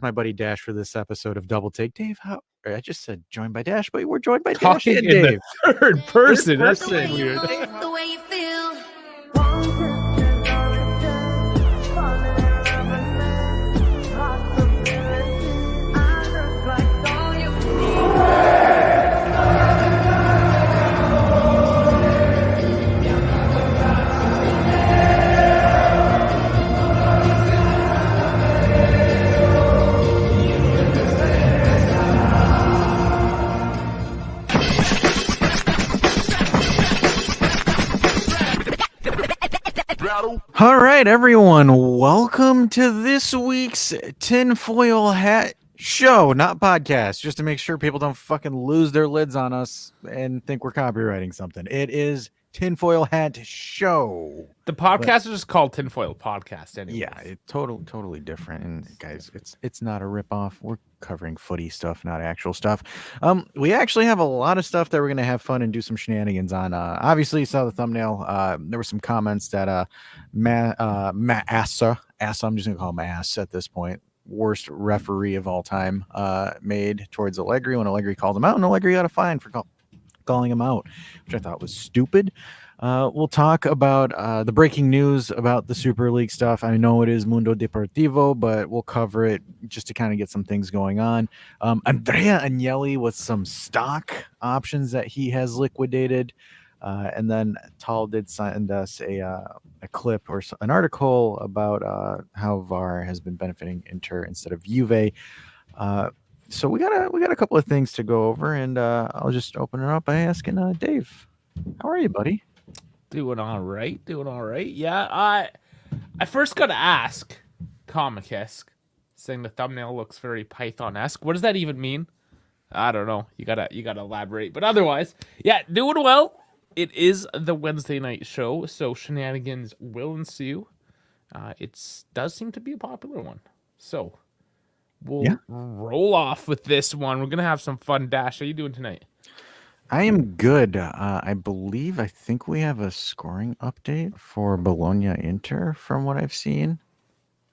my buddy Dash for this episode of Double Take. Dave, I just said joined by Dash, but we're joined by Dash Talking and in Dave. the third person. That's The way weird. The way you feel. All right, everyone, welcome to this week's Tinfoil Hat Show, not podcast, just to make sure people don't fucking lose their lids on us and think we're copywriting something. It is Tinfoil Hat Show. The podcast is just called Tinfoil Podcast anyway. Yeah, it's totally different. And guys, it's not a ripoff. We're covering footy stuff, not actual stuff. We actually have a lot of stuff that we're gonna have fun and do some shenanigans on. Obviously, you saw the thumbnail. There were some comments that Massa, I'm just gonna call him Ass at this point, worst referee of all time, made towards Allegri when Allegri called him out, and Allegri got a fine for calling him out, which I thought was stupid. We'll talk about the breaking news about the Super League stuff. I know it is Mundo Deportivo, but we'll cover it just to kind of get some things going on. Andrea Agnelli with some stock options that he has liquidated. And then Tal did send us a clip or an article about how VAR has been benefiting Inter instead of Juve. So we got a couple of things to go over, and I'll just open it up by asking Dave, how are you, buddy? Doing all right. Yeah, I first got to ask, comic-esque, saying the thumbnail looks very Python-esque. What does that even mean? I don't know. You gotta elaborate. But otherwise, yeah, doing well. It is the Wednesday night show, so shenanigans will ensue. It does seem to be a popular one. So we'll roll off with this one. We're gonna have some fun. Dash, how you doing tonight? I am good. I think we have a scoring update for Bologna Inter from what I've seen.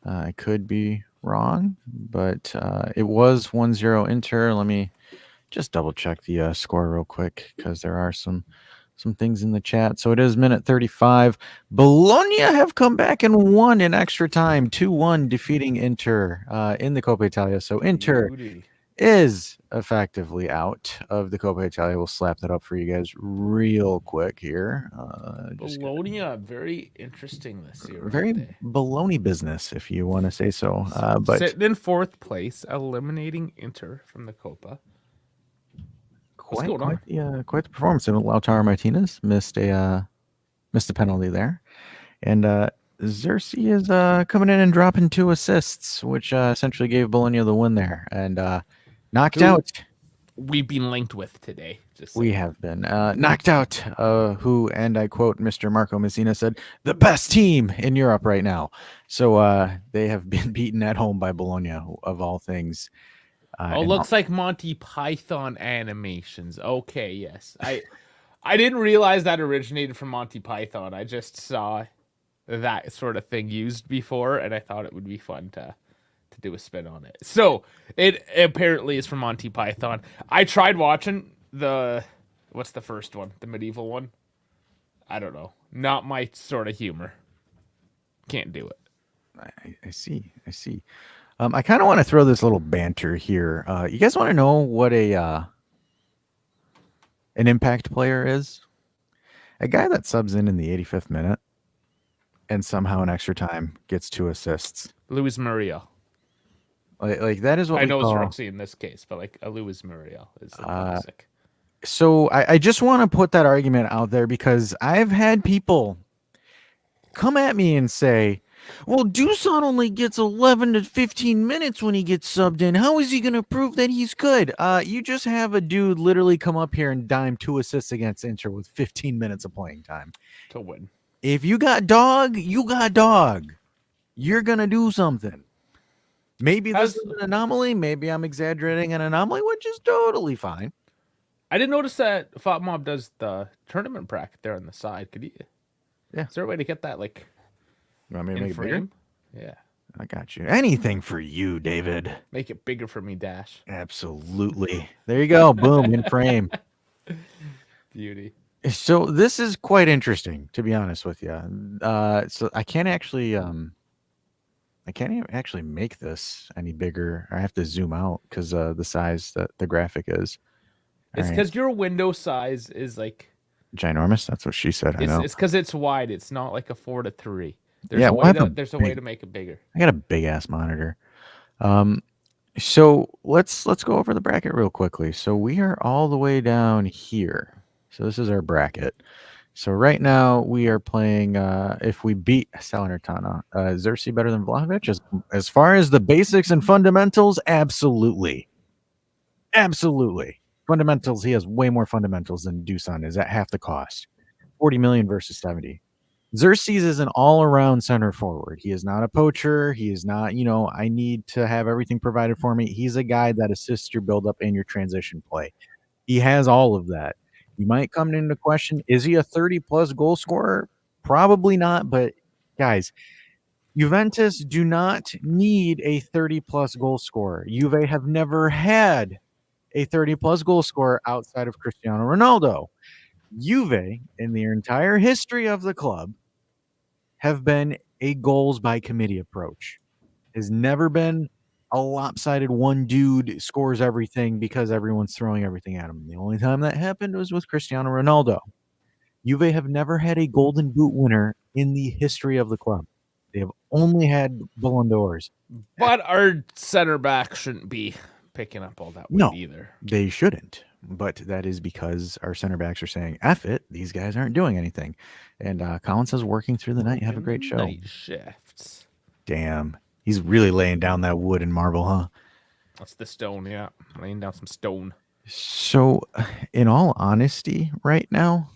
I could be wrong, but it was 1-0 Inter. Let me just double check the score real quick because there are some things in the chat. So it is minute 35. Bologna have come back and won in extra time, 2-1, defeating Inter in the Coppa Italia. So Inter is effectively out of the Coppa Italia. We'll slap that up for you guys real quick here. Bologna, very interesting this year. Very Bologna business, if you want to say so. But sitting in fourth place, eliminating Inter from the Coppa. Quite the performance. And Lautaro Martinez missed a penalty there, and Xerxes is coming in and dropping 2 assists, which essentially gave Bologna the win there, and knocked out. We've been linked with today. We have been knocked out. Who, and I quote Mr. Marco Messina, said the best team in Europe right now. So they have been beaten at home by Bologna, of all things. Looks like Monty Python animations. Okay, yes. I didn't realize that originated from Monty Python. I just saw that sort of thing used before, and I thought it would be fun to do a spin on it. So it apparently is from Monty Python. I tried watching what's the first one? The medieval one? I don't know. Not my sort of humor. Can't do it. I see. I kind of want to throw this little banter here. You guys want to know what an impact player is? A guy that subs in the 85th minute and somehow in extra time gets 2 assists. Luis Muriel. Like that is what I know it's Roxy in this case, but like a Luis Muriel is the classic. So I just want to put that argument out there because I've had people come at me and say, well, Dusan only gets 11 to 15 minutes when he gets subbed in. How is he going to prove that he's good? You just have a dude literally come up here and dime 2 assists against Inter with 15 minutes of playing time. To win. If you got dog, you got dog. You're going to do something. Maybe this is an anomaly. Maybe I'm exaggerating an anomaly, which is totally fine. I didn't notice that Fat Mob does the tournament bracket there on the side. Could you? Yeah. Is there a way to get that like? You want me to in make frame? it bigger? Yeah. I got you. Anything for you, David. Make it bigger for me, Dash. Absolutely. There you go. Boom, in frame. Beauty. So this is quite interesting, to be honest with you. So I can't actually make this any bigger. I have to zoom out because the size that the graphic is. It's All right. because your window size is like Ginormous. That's what she said. I know. it's because it's wide. It's not like a 4:3. Yeah, well, I have a There's a way big- to make it bigger. I got a big ass monitor. So let's go over the bracket real quickly. So we are all the way down here. So this is our bracket. So right now we are playing. If we beat Salernitana, is Xerxes better than Vlahovic? As far as the basics and fundamentals, absolutely, absolutely. Fundamentals. He has way more fundamentals than Dusan is at half the cost. 40 million versus 70. Xerxes is an all-around center forward. He is not a poacher. He is not, I need to have everything provided for me. He's a guy that assists your build-up and your transition play. He has all of that. You might come into question, is he a 30-plus goal scorer? Probably not, but guys, Juventus do not need a 30-plus goal scorer. Juve have never had a 30-plus goal scorer outside of Cristiano Ronaldo. Juve, in their entire history of the club, have been a goals by committee approach. Has never been a lopsided one dude scores everything because everyone's throwing everything at him. The only time that happened was with Cristiano Ronaldo. Juve have never had a golden boot winner in the history of the club. They have only had Ballon d'Ors. But our center back shouldn't be picking up all that weight No. either. They shouldn't. But that is because our center backs are saying, F it, these guys aren't doing anything. And Colin says, working through the night. Have a great show. Night shifts. Damn. He's really laying down that wood and marble, huh? That's the stone, yeah. Laying down some stone. So, in all honesty, right now,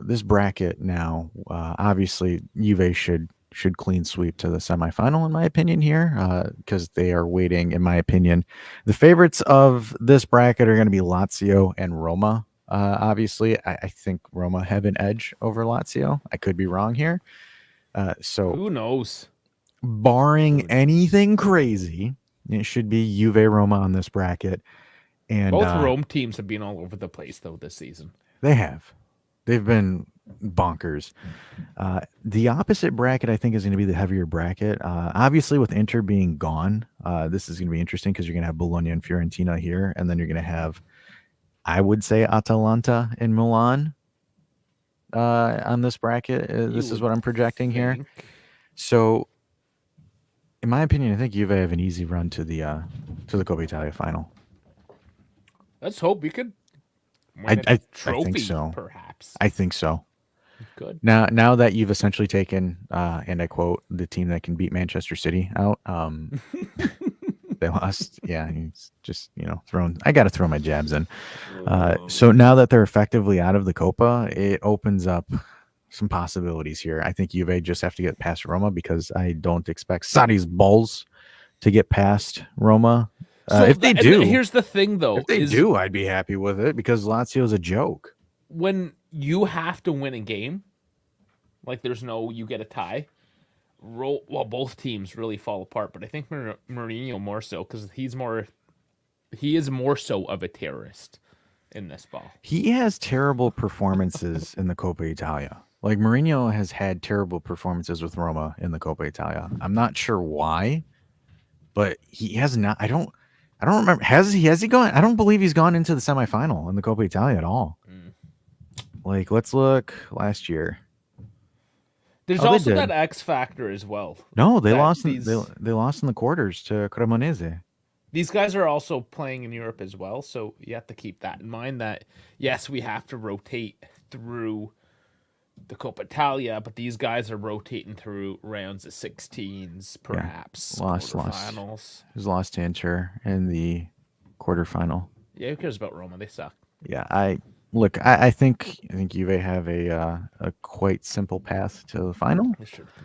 this bracket now, obviously, Juve should clean sweep to the semifinal, in my opinion, here, because they are waiting, in my opinion. The favorites of this bracket are going to be Lazio and Roma. Obviously, I think Roma have an edge over Lazio. I could be wrong here. So, Who knows? barring anything crazy, it should be Juve Roma on this bracket. And Both Rome teams have been all over the place, though, this season. They have. They've been bonkers. The opposite bracket, I think, is going to be the heavier bracket. Obviously, with Inter being gone, this is going to be interesting because you're going to have Bologna and Fiorentina here, and then you're going to have, I would say, Atalanta and Milan on this bracket. This is what I'm projecting here. So, in my opinion, I think Juve have an easy run to the Coppa Italia final. Let's hope we could win a trophy, I think so. Perhaps. I think so. Good. Now that you've essentially taken, and I quote, the team that can beat Manchester City out, they lost. Yeah, he's just throwing. I got to throw my jabs in. So now that they're effectively out of the Copa, it opens up some possibilities here. I think Juve just have to get past Roma because I don't expect Sarri's balls to get past Roma. If they do, here's the thing, though. If they do, I'd be happy with it because Lazio's a joke. When you have to win a game, like there's no you get a tie. Well, both teams really fall apart, but I think Mourinho more so because he is more so of a terrorist in this ball. He has terrible performances in the Coppa Italia. Like Mourinho has had terrible performances with Roma in the Coppa Italia. I'm not sure why, but he has not. I don't remember. Has he gone? I don't believe he's gone into the semifinal in the Coppa Italia at all. Like, let's look last year. There's also that X factor as well. No, they lost. They lost in the quarters to Cremonese. These guys are also playing in Europe as well, so you have to keep that in mind. That yes, we have to rotate through the Coppa Italia, but these guys are rotating through rounds of 16s, perhaps quarterfinals. He's lost to Inter in the quarterfinal. Yeah, who cares about Roma? They suck. Yeah, I think Juve have a quite simple path to the final.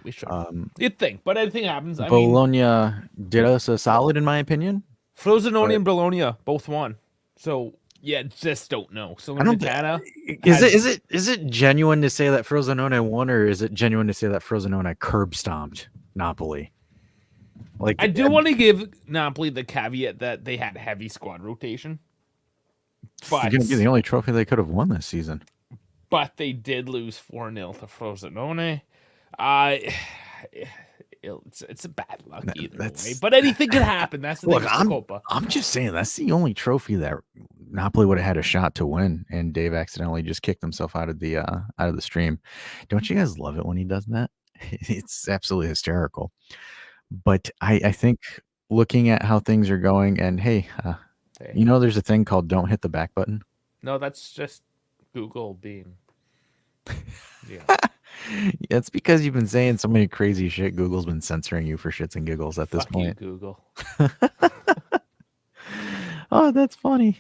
We should. You'd think, but anything happens. Bologna did us a solid, in my opinion. Frosinone and Bologna both won. So yeah, just don't know. So is it genuine to say that Frosinone won, or is it genuine to say that Frosinone curb stomped Napoli? Like I do want to give Napoli the caveat that they had heavy squad rotation, you're gonna be the only trophy they could have won this season. but they did lose 4-0 to Frosinone. Uh, it's a bad luck either way, but anything could happen. That's the thing. Look, I'm just saying that's the only trophy that Napoli would have had a shot to win, and Dave accidentally just kicked himself out of the stream. Don't you guys love it when he does that? It's absolutely hysterical. But I think looking at how things are going, and hey, there's a thing called don't hit the back button. No, that's just Google being. Yeah. It's because you've been saying so many crazy shit. Google's been censoring you for shits and giggles at this Fuck point. you, Google. Oh, that's funny.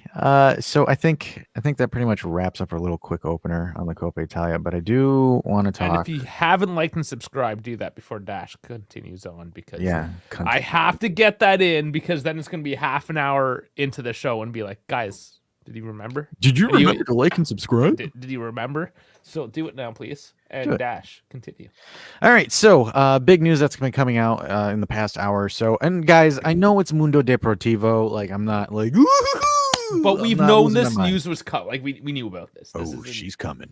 So I think that pretty much wraps up our little quick opener on the Coppa Italia. But I do want to talk. And if you haven't liked and subscribed, do that before Dash continues on, because continue. I have to get that in, because then it's going to be half an hour into the show and be like, guys, did you remember? Did you remember to like and subscribe? Did you remember? So do it now, please. And Dash, continue. All right. So big news that's been coming out in the past hour or so. And guys, I know it's Mundo Deportivo. Like, I'm not like, but we've known this news was cut. Like, we knew about this. She's coming.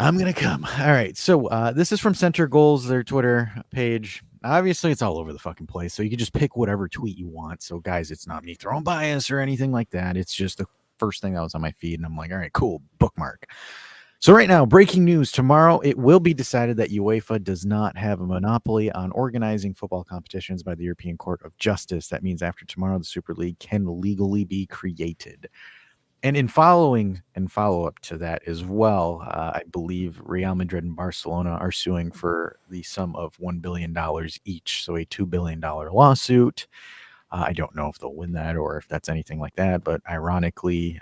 I'm going to come. All right. So this is from Center Goals, their Twitter page. Obviously, it's all over the fucking place. So you can just pick whatever tweet you want. So, guys, it's not me throwing bias or anything like that. It's just the first thing that was on my feed. And I'm like, all right, cool. Bookmark. So right now, breaking news. Tomorrow, it will be decided that UEFA does not have a monopoly on organizing football competitions by the European Court of Justice. That means after tomorrow, the Super League can legally be created. And in follow-up to that as well, I believe Real Madrid and Barcelona are suing for the sum of $1 billion each, so a $2 billion lawsuit. I don't know if they'll win that or if that's anything like that, but ironically...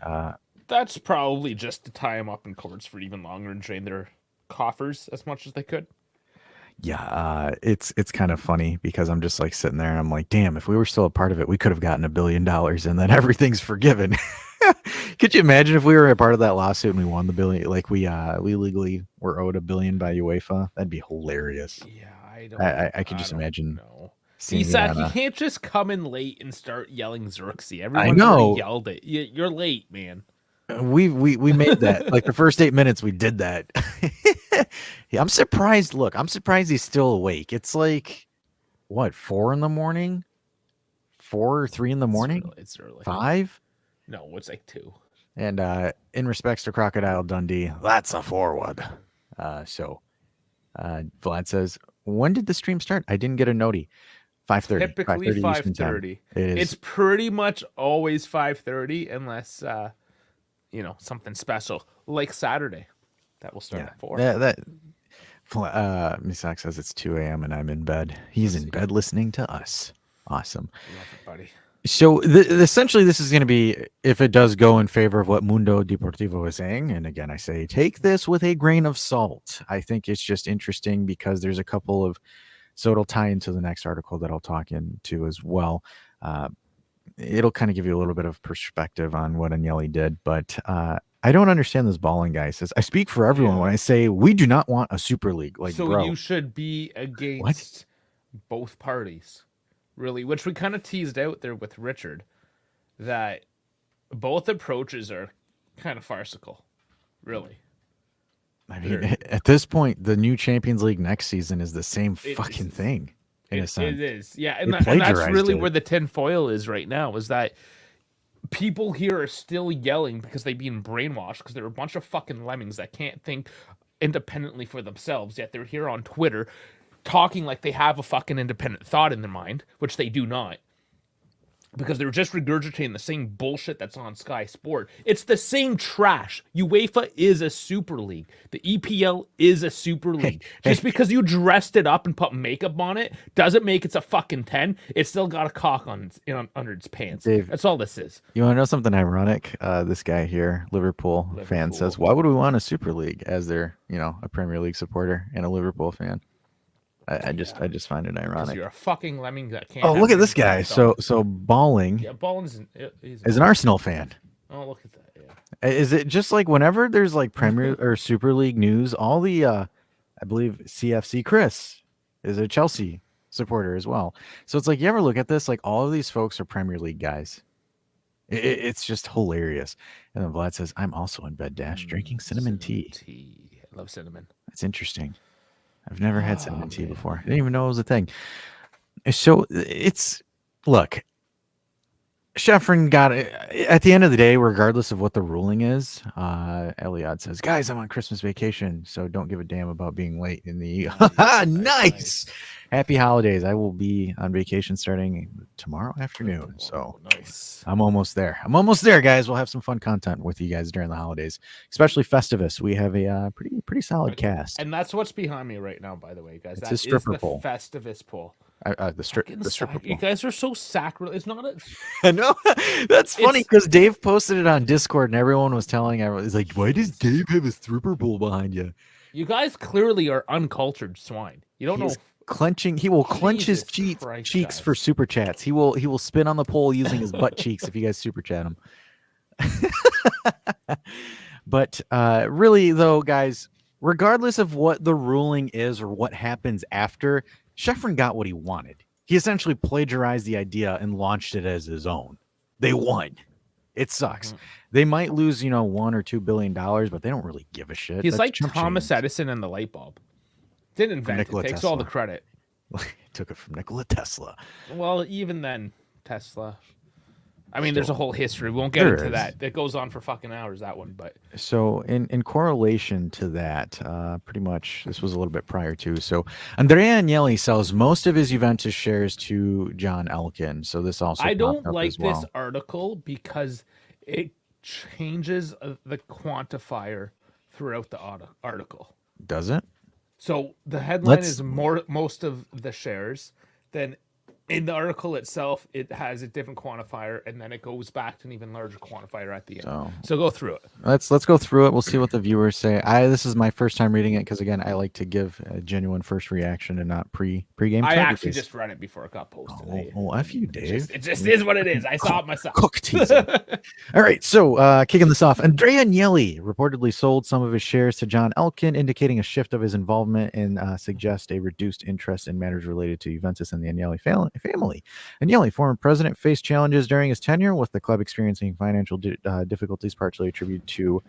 that's probably just to tie them up in courts for even longer and drain their coffers as much as they could. Yeah, it's kind of funny because I'm just like sitting there and I'm like, damn, if we were still a part of it, we could have gotten $1 billion and then everything's forgiven. Could you imagine if we were a part of that lawsuit and we won the billion? Like we legally were owed $1 billion by UEFA. That'd be hilarious. Yeah, I could just imagine. Isak, you can't just come in late and start yelling Xerxes. Everyone's I know. already yelled it. You're late, man. We made that. Like the first 8 minutes we did that. Yeah, I'm surprised. Look, I'm surprised he's still awake. It's like what, 4 in the morning? 4 or 3 in the morning? It's early. 5? No, it's like 2. And in respects to Crocodile Dundee, that's a forward. So Vlad says, when did the stream start? I didn't get a notey. 5:30. Typically 5:30. It's pretty much always 5:30 unless something special like Saturday. That will start at 4. Misak says it's 2 a.m. and I'm in bed. He's in bed listening to us. Awesome. Love it, buddy. So essentially this is going to be, if it does go in favor of what Mundo Deportivo is saying, and again, I say take this with a grain of salt. I think it's just interesting because there's a couple of, so it'll tie into the next article that I'll talk into as well. It'll kind of give you a little bit of perspective on what Agnelli did, but I don't understand this balling guy. He says, I speak for everyone when I say we do not want a super league. Like, so bro, you should be against both parties, really, which we kind of teased out there with Richard, that both approaches are kind of farcical, really. I mean, at this point, the new Champions League next season is the same fucking thing. In a sense. It is, yeah, and that's really where the tinfoil is right now. Is that people here are still yelling because they've been brainwashed because they're a bunch of fucking lemmings that can't think independently for themselves. Yet they're here on Twitter talking like they have a fucking independent thought in their mind, which they do not. Because they're just regurgitating the same bullshit that's on Sky Sport. It's the same trash. UEFA is a super league. The EPL is a super league. Just because you dressed it up and put makeup on it doesn't make it a fucking 10. It's still got a cock on under its pants. Dave, that's all this is. You want to know something ironic? This guy here, Liverpool fan, says, why would we want a super league as they're, a Premier League supporter and a Liverpool fan? I just find it ironic. You're a fucking lemming that can't. Oh, look at this guy. So Balling. Yeah, Balling's is an Arsenal fan. Oh, look at that. Yeah. Is it just like whenever there's like Premier or Super League news, all the I believe CFC Chris is a Chelsea supporter as well. So it's like, you ever look at this? Like, all of these folks are Premier League guys. It's just hilarious. And then Vlad says, I'm also in bed, Dash, drinking cinnamon tea. I love cinnamon. That's interesting. I've never had Oh, cinnamon tea man. before. I didn't even know it was a thing. So look, Sheffrin got it. At the end of the day, regardless of what the ruling is, Eliad says, guys, I'm on Christmas vacation, so don't give a damn about being late in the nice. Happy holidays. I will be on vacation starting tomorrow afternoon. So nice. I'm almost there. Guys. We'll have some fun content with you guys during the holidays, especially Festivus. We have a pretty solid cast. And that's what's behind me right now, by the way, guys. It's That a stripper is the pole. Festivus pole. The stripper You pole. guys are so sacrilege. It's not a. I know. That's funny because Dave posted it on Discord and everyone was telling everyone, he's like, why does Dave have a stripper pole behind you? You guys clearly are uncultured swine. You don't know. He will clench his Jesus Christ, cheeks guys. for super chats. He will spin on the pole using his butt cheeks if you guys super chat him. But really though, guys, regardless of what the ruling is or what happens after, Sheffrin got what he wanted. He essentially plagiarized the idea and launched it as his own. They won. It sucks. Mm-hmm. They might lose, $1 or $2 billion, but they don't really give a shit. He's That's like chump Thomas change. Edison and the light bulb. Didn't invent it. Nikola Takes Tesla. all the credit. Took it from Nikola Tesla. Well, even then, Tesla. I mean, there's a whole history. We won't get There into is. that. That goes on for fucking hours, that one. But So in correlation to that, pretty much this was a little bit prior to. So Andrea Agnelli sells most of his Juventus shares to John Elkin. So this also I don't popped up like as well. this article because it changes the quantifier throughout the article. Does it? So the headline is most of the shares. Then in the article itself, it has a different quantifier, and then it goes back to an even larger quantifier at the end. So go through it. Let's go through it. We'll see what the viewers say. This is my first time reading it because again, I like to give a genuine first reaction and not pre-game. I actually just read it before it got posted. F you, Dave. It just is what it is. I saw it myself. Cook teasing. All right, so kicking this off, Andrea Agnelli reportedly sold some of his shares to John Elkin, indicating a shift of his involvement and suggest a reduced interest in matters related to Juventus and the Agnelli family. Agnelli, former president, faced challenges during his tenure, with the club experiencing financial difficulties partially attributed to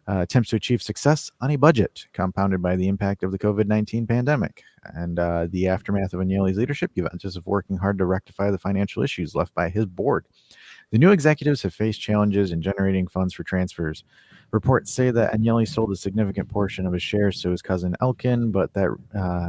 attempts to achieve success on a budget, compounded by the impact of the COVID-19 pandemic. And the aftermath of Agnelli's leadership, Juventus is working hard to rectify the financial issues left by his board. The new executives have faced challenges in generating funds for transfers. Reports say that Agnelli sold a significant portion of his shares to his cousin Elkin, but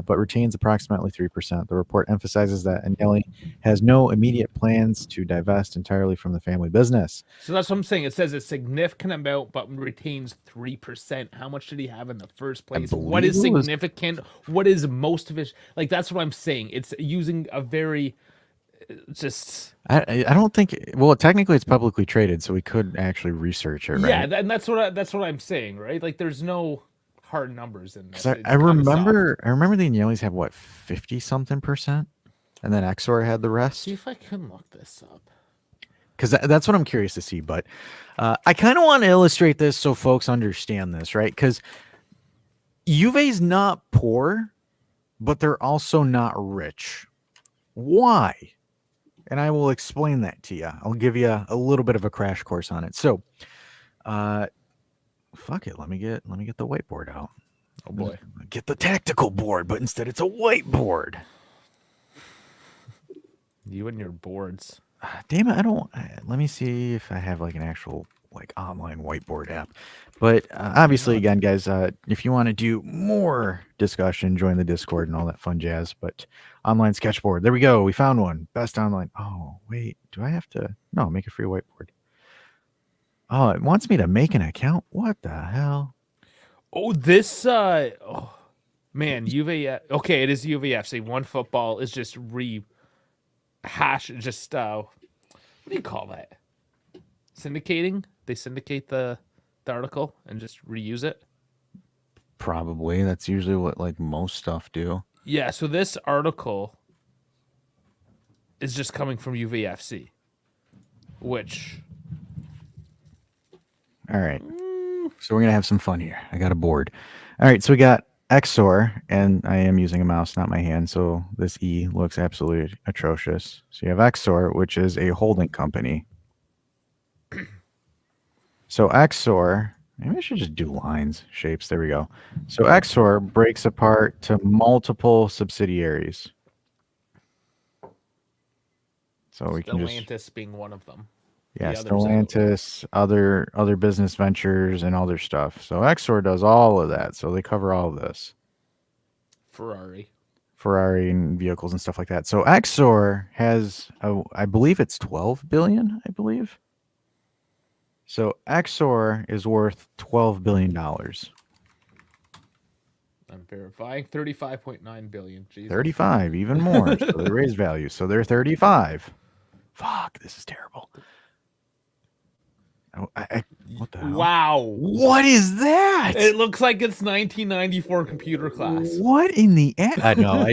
retains approximately 3%. The report emphasizes that Agnelli has no immediate plans to divest entirely from the family business. So that's what I'm saying. It says a significant amount, but retains 3%. How much did he have in the first place? What is significant? What is most of it? Like, that's what I'm saying. It's using a very just. I don't think. Well, technically, it's publicly traded, so we could actually research it. Right? Yeah, and that's what I'm saying, right? Like, there's no hard numbers in this. I remember the Agnellis had what 50-something%, and then Exor had the rest. See if I can look this up. Because that's what I'm curious to see. But I kind of want to illustrate this so folks understand this, right? Because Juve's not poor, but they're also not rich. Why? And I will explain that to you. I'll give you a little bit of a crash course on it. So, fuck it. Let me get the whiteboard out. Oh boy. Get the tactical board, but instead it's a whiteboard. You and your boards. Damn it, I don't. Let me see if I have like an actual like online whiteboard app. But obviously, again, guys, if you want to do more discussion, join the Discord and all that fun jazz. But online sketchboard, there we go. We found one. Best online. Oh wait, do I have to? No, make a free whiteboard. Oh, it wants me to make an account. What the hell? Oh, this. Oh man, Juve. Okay, it is UVFC. One football is just rehash. Just what do you call that? Syndicating. They syndicate the article and just reuse it. Probably. That's usually what like most stuff do. Yeah. So this article is just coming from UVFC, which. All right. So we're going to have some fun here. I got a board. All right. So we got Exor, and I am using a mouse, not my hand, so this E looks absolutely atrocious. So you have Exor, which is a holding company. So Exor, maybe I should just do lines, shapes. There we go. So Exor breaks apart to multiple subsidiaries. So we can just Stellantis being one of them. yeah, The others out. Stellantis, other business ventures and other stuff. So Exor does all of that. So they cover all of this. Ferrari and vehicles and stuff like that. So Exor has, I believe it's 12 billion. I believe. So Exor is worth $12 billion. I'm verifying 35.9 billion. Jesus. 35, even more. So they raised value. So they're 35. Fuck, this is terrible. What the hell? Wow. What is that? It looks like it's 1994 computer class. What in the no,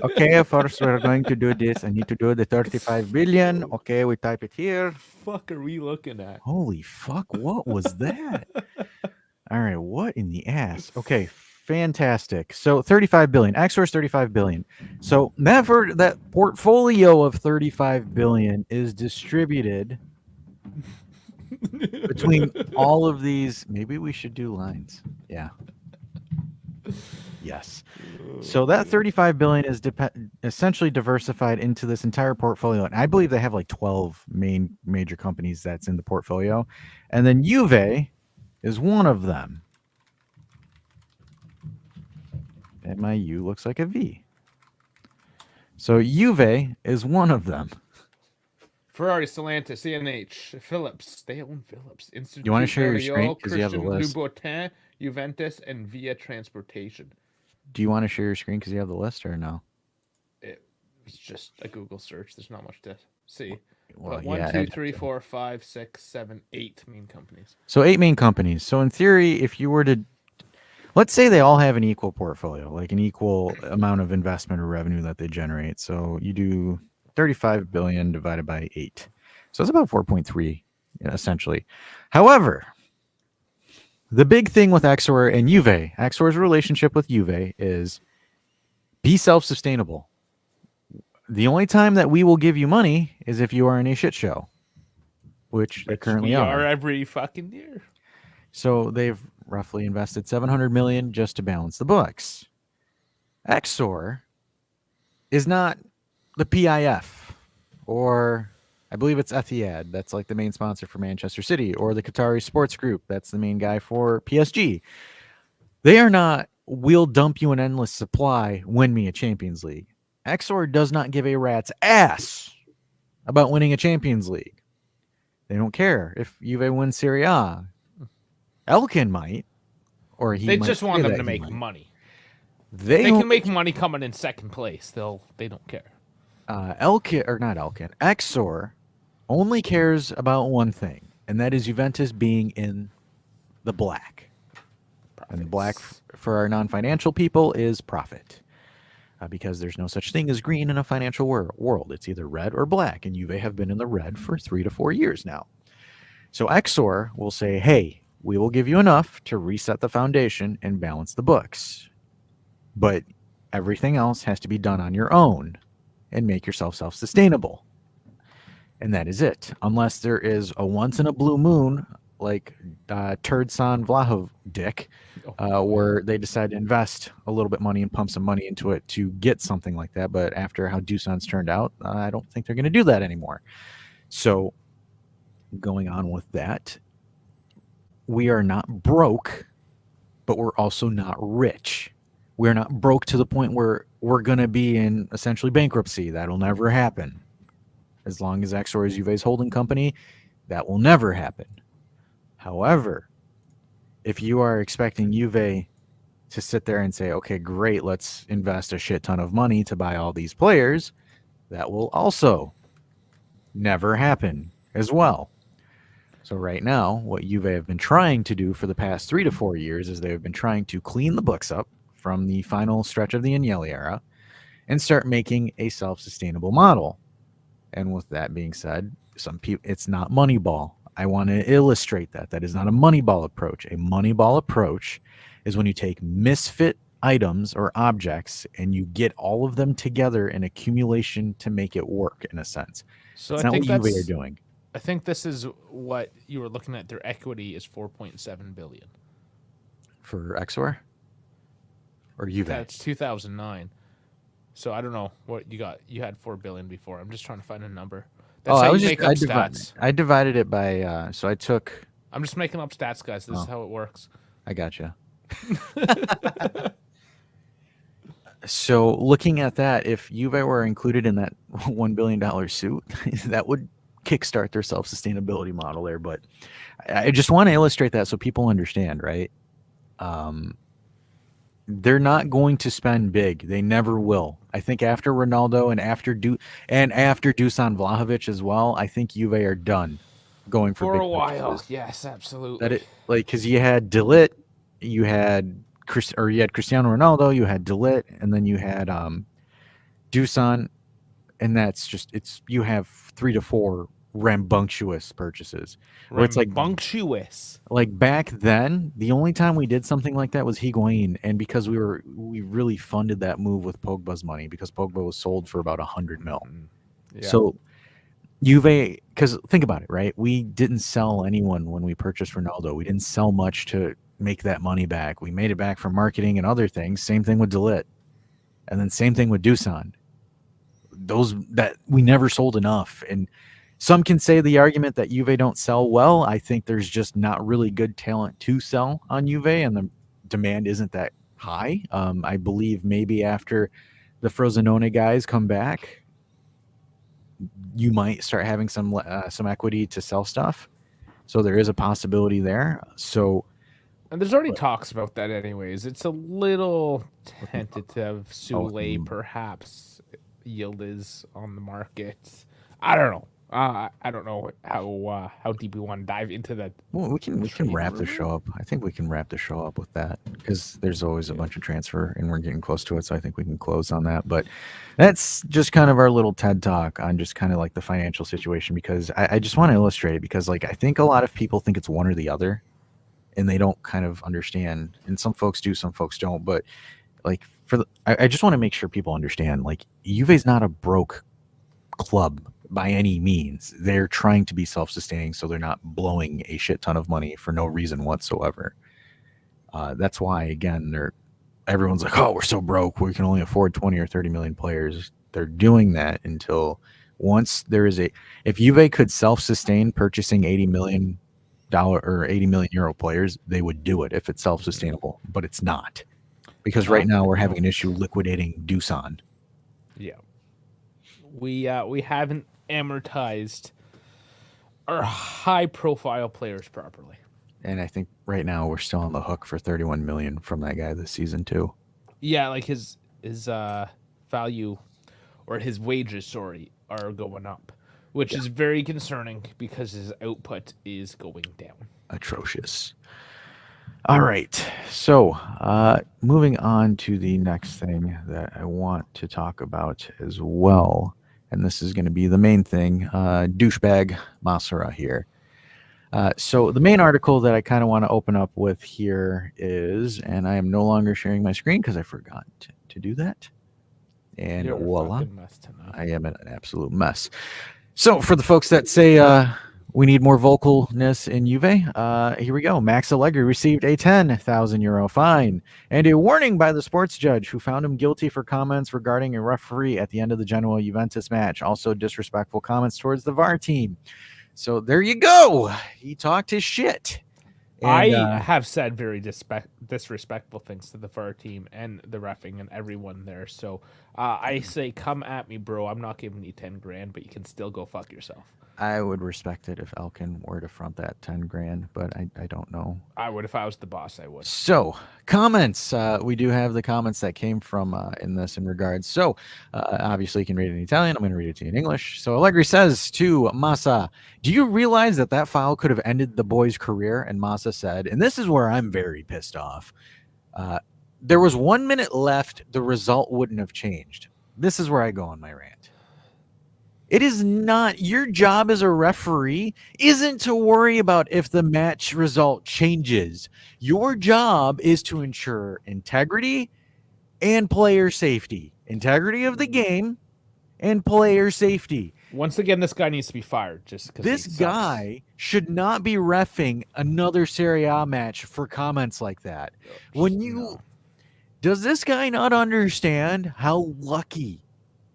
okay, first we're going to do this. I need to do the 35 billion. Okay, we type it here. Fuck are we looking at? Holy fuck, what was that? All right, what in the ass? Okay, fantastic. So 35 billion. Exor's 35 billion. So that portfolio of 35 billion is distributed between all of these. Maybe we should do lines. Yeah. Yes. So that 35 billion is essentially diversified into this entire portfolio. And I believe they have like 12 major companies that's in the portfolio. And then Juve is one of them. And my U looks like a V. So Juve is one of them. Ferrari, Stellantis, CNH, Philips. They own Philips. You want to share your screen because you have the list? Louboutin, Juventus, and Via Transportation. Do you want to share your screen because you have the list or no? It was just a Google search. There's not much to see. Well, but 1, yeah, 2, 3, 4, 5, 6, 7, 8 main companies. So 8 main companies. So in theory, if you were to, let's say they all have an equal portfolio, like an equal amount of investment or revenue that they generate. So you do 35 billion divided by 8. So it's about 4.3, essentially. However, the big thing with Exor and Juve, Exor's relationship with Juve is be self-sustainable. The only time that we will give you money is if you are in a shit show, which they currently are every fucking year. So they've roughly invested 700 million just to balance the books. Exor is not the PIF, or I believe it's Etihad. That's like the main sponsor for Manchester City, or the Qatari Sports Group. That's the main guy for PSG. They are not, we'll dump you an endless supply, win me a Champions League. Exor does not give a rat's ass about winning a Champions League. They don't care if Juve wins Serie A. Elkin might, or he just want them to make money. They can make money coming in second place. They don't care. Exor only cares about one thing, and that is Juventus being in the black. Profits. And the black for our non-financial people is profit. Because there's no such thing as green in a financial world. It's either red or black, and Juve have been in the red for 3 to 4 years now. So Exor will say, hey, we will give you enough to reset the foundation and balance the books. But everything else has to be done on your own and make yourself self-sustainable. And that is it. Unless there is a once in a blue moon, like Turdsan Vlahov Dick, where they decide to invest a little bit money and pump some money into it to get something like that. But after how Doosan's turned out, I don't think they're going to do that anymore. So going on with that, we are not broke, but we're also not rich. We're not broke to the point where we're going to be in essentially bankruptcy. That'll never happen. As long as Exor is Juve's holding company, that will never happen. However, if you are expecting Juve to sit there and say, okay, great, let's invest a shit ton of money to buy all these players, that will also never happen as well. So right now, what Juve have been trying to do for the past 3 to 4 years is they've been trying to clean the books up from the final stretch of the Agnelli era and start making a self-sustainable model. And with that being said, some people, it's not Moneyball. I want to illustrate that. That is not a Moneyball approach. A Moneyball approach is when you take misfit items or objects and you get all of them together in accumulation to make it work in a sense. So It's I not think what Juve are that's. doing. I think this is what you were looking at. Their equity is 4.7 billion. For XOR or Juve? That's 2009. So I don't know what you got. You had 4 billion before. I'm just trying to find a number. That's how you make up stats. I divided it by so I took. I'm just making up stats, guys. This is how it works. I gotcha. So looking at that, if Juve were included in that $1 billion suit, that would kickstart their self-sustainability model there. But I just want to illustrate that so people understand, right? They're not going to spend big. They never will. I think after Ronaldo and after Dusan Vlahovic as well, I think Juve are done going for big a while. purchases. Yes, absolutely. That it because you had De Ligt, you had Cristiano Ronaldo, you had De Ligt, and then you had Dusan, and that's just you have 3 to 4 rambunctious purchases. Where it's Rambunctious. like back then, the only time we did something like that was Higuain, and because we really funded that move with Pogba's money because Pogba was sold for about 100 mil. Yeah. So Juve, because think about it, right? We didn't sell anyone when we purchased Ronaldo. We didn't sell much to make that money back. We made it back from marketing and other things. Same thing with De Ligt. And then same thing with Dusan. Those that we never sold enough. And some can say the argument that Juve don't sell well. I think there's just not really good talent to sell on Juve, and the demand isn't that high. I believe maybe after the Frosinone guys come back, you might start having some equity to sell stuff. So there is a possibility there. So And there's already talks about that anyways. It's a little tentative. Sule perhaps Yildiz on the market. I don't know. I don't know how deep we want to dive into that. well, we can wrap the rumor? show up. I think we can wrap the show up with that because there's always a bunch of transfer and we're getting close to it. So I think we can close on that. But that's just kind of our little TED talk on just kind of like the financial situation because I just want to illustrate it because like I think a lot of people think it's one or the other and they don't kind of understand. And some folks do, some folks don't. But like I just want to make sure people understand like Juve's not a broke club by any means. They're trying to be self-sustaining so they're not blowing a shit ton of money for no reason whatsoever. That's why again everyone's like, oh, we're so broke we can only afford 20 or 30 million players. They're doing that until once there is if Juve could self-sustain purchasing $80 million or 80 million euro players, they would do it if it's self-sustainable, but it's not because right now we're having an issue liquidating Dusan. Yeah. We haven't amortized our high profile players properly. And I think right now we're still on the hook for 31 million from that guy this season too. Yeah, like his value or his wages, sorry, are going up, which is very concerning because his output is going down. Atrocious. All right. So moving on to the next thing that I want to talk about as well. And this is going to be the main thing, douchebag Massa here. So the main article that I kind of want to open up with here is, and I am no longer sharing my screen because I forgot to do that. And You're voila, a fucking mess tonight. I am an absolute mess. So for the folks that say we need more vocalness in Juve, here we go. Max Allegri received a 10,000 euro fine and a warning by the sports judge who found him guilty for comments regarding a referee at the end of the Genoa-Juventus match. Also disrespectful comments towards the VAR team. So there you go. He talked his shit. And, I have said very disrespectful things to the VAR team and the reffing and everyone there. So I say, come at me, bro. I'm not giving you 10 grand, but you can still go fuck yourself. I would respect it if Elkin were to front that 10 grand, but I don't know. I would if I was the boss. I would. So comments. We do have the comments that came from in this in regards. So obviously you can read it in Italian. I'm going to read it to you in English. So Allegri says to Massa, do you realize that foul could have ended the boy's career? And Massa said, and this is where I'm very pissed off. There was 1 minute left. The result wouldn't have changed. This is where I go on my rant. It is not your job as a referee isn't to worry about if the match result changes. Your job is to ensure integrity and player safety. Integrity of the game and player safety. Once again, this guy needs to be fired just because This guy should not be reffing another Serie A match for comments like that. Does this guy not understand how lucky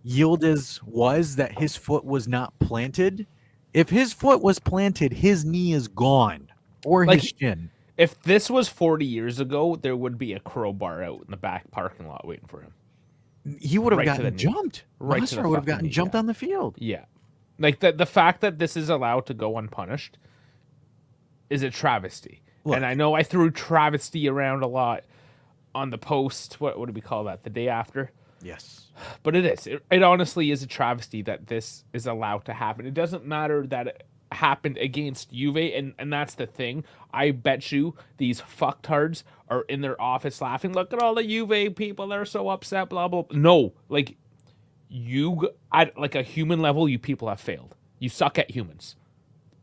Yildiz was that his foot was not planted? If his foot was planted, his knee is gone, or Like, his shin. If this was 40 years ago, there would be a crowbar out in the back parking lot waiting for him. He would have right to the gotten knee. jumped. Right to Massa the would have fucking gotten knee, jumped yeah. on the field. Yeah. Like the fact that this is allowed to go unpunished is a travesty. Look. And I know I threw travesty around a lot on the post. What do we call that? The day after? Yes. But it is. It honestly is a travesty that this is allowed to happen. It doesn't matter that it happened against Juve, and that's the thing. I bet you these fucktards are in their office laughing. Look at all the Juve people. They're so upset, blah, blah, blah. No, like, you, at like a human level, you people have failed. You suck at humans.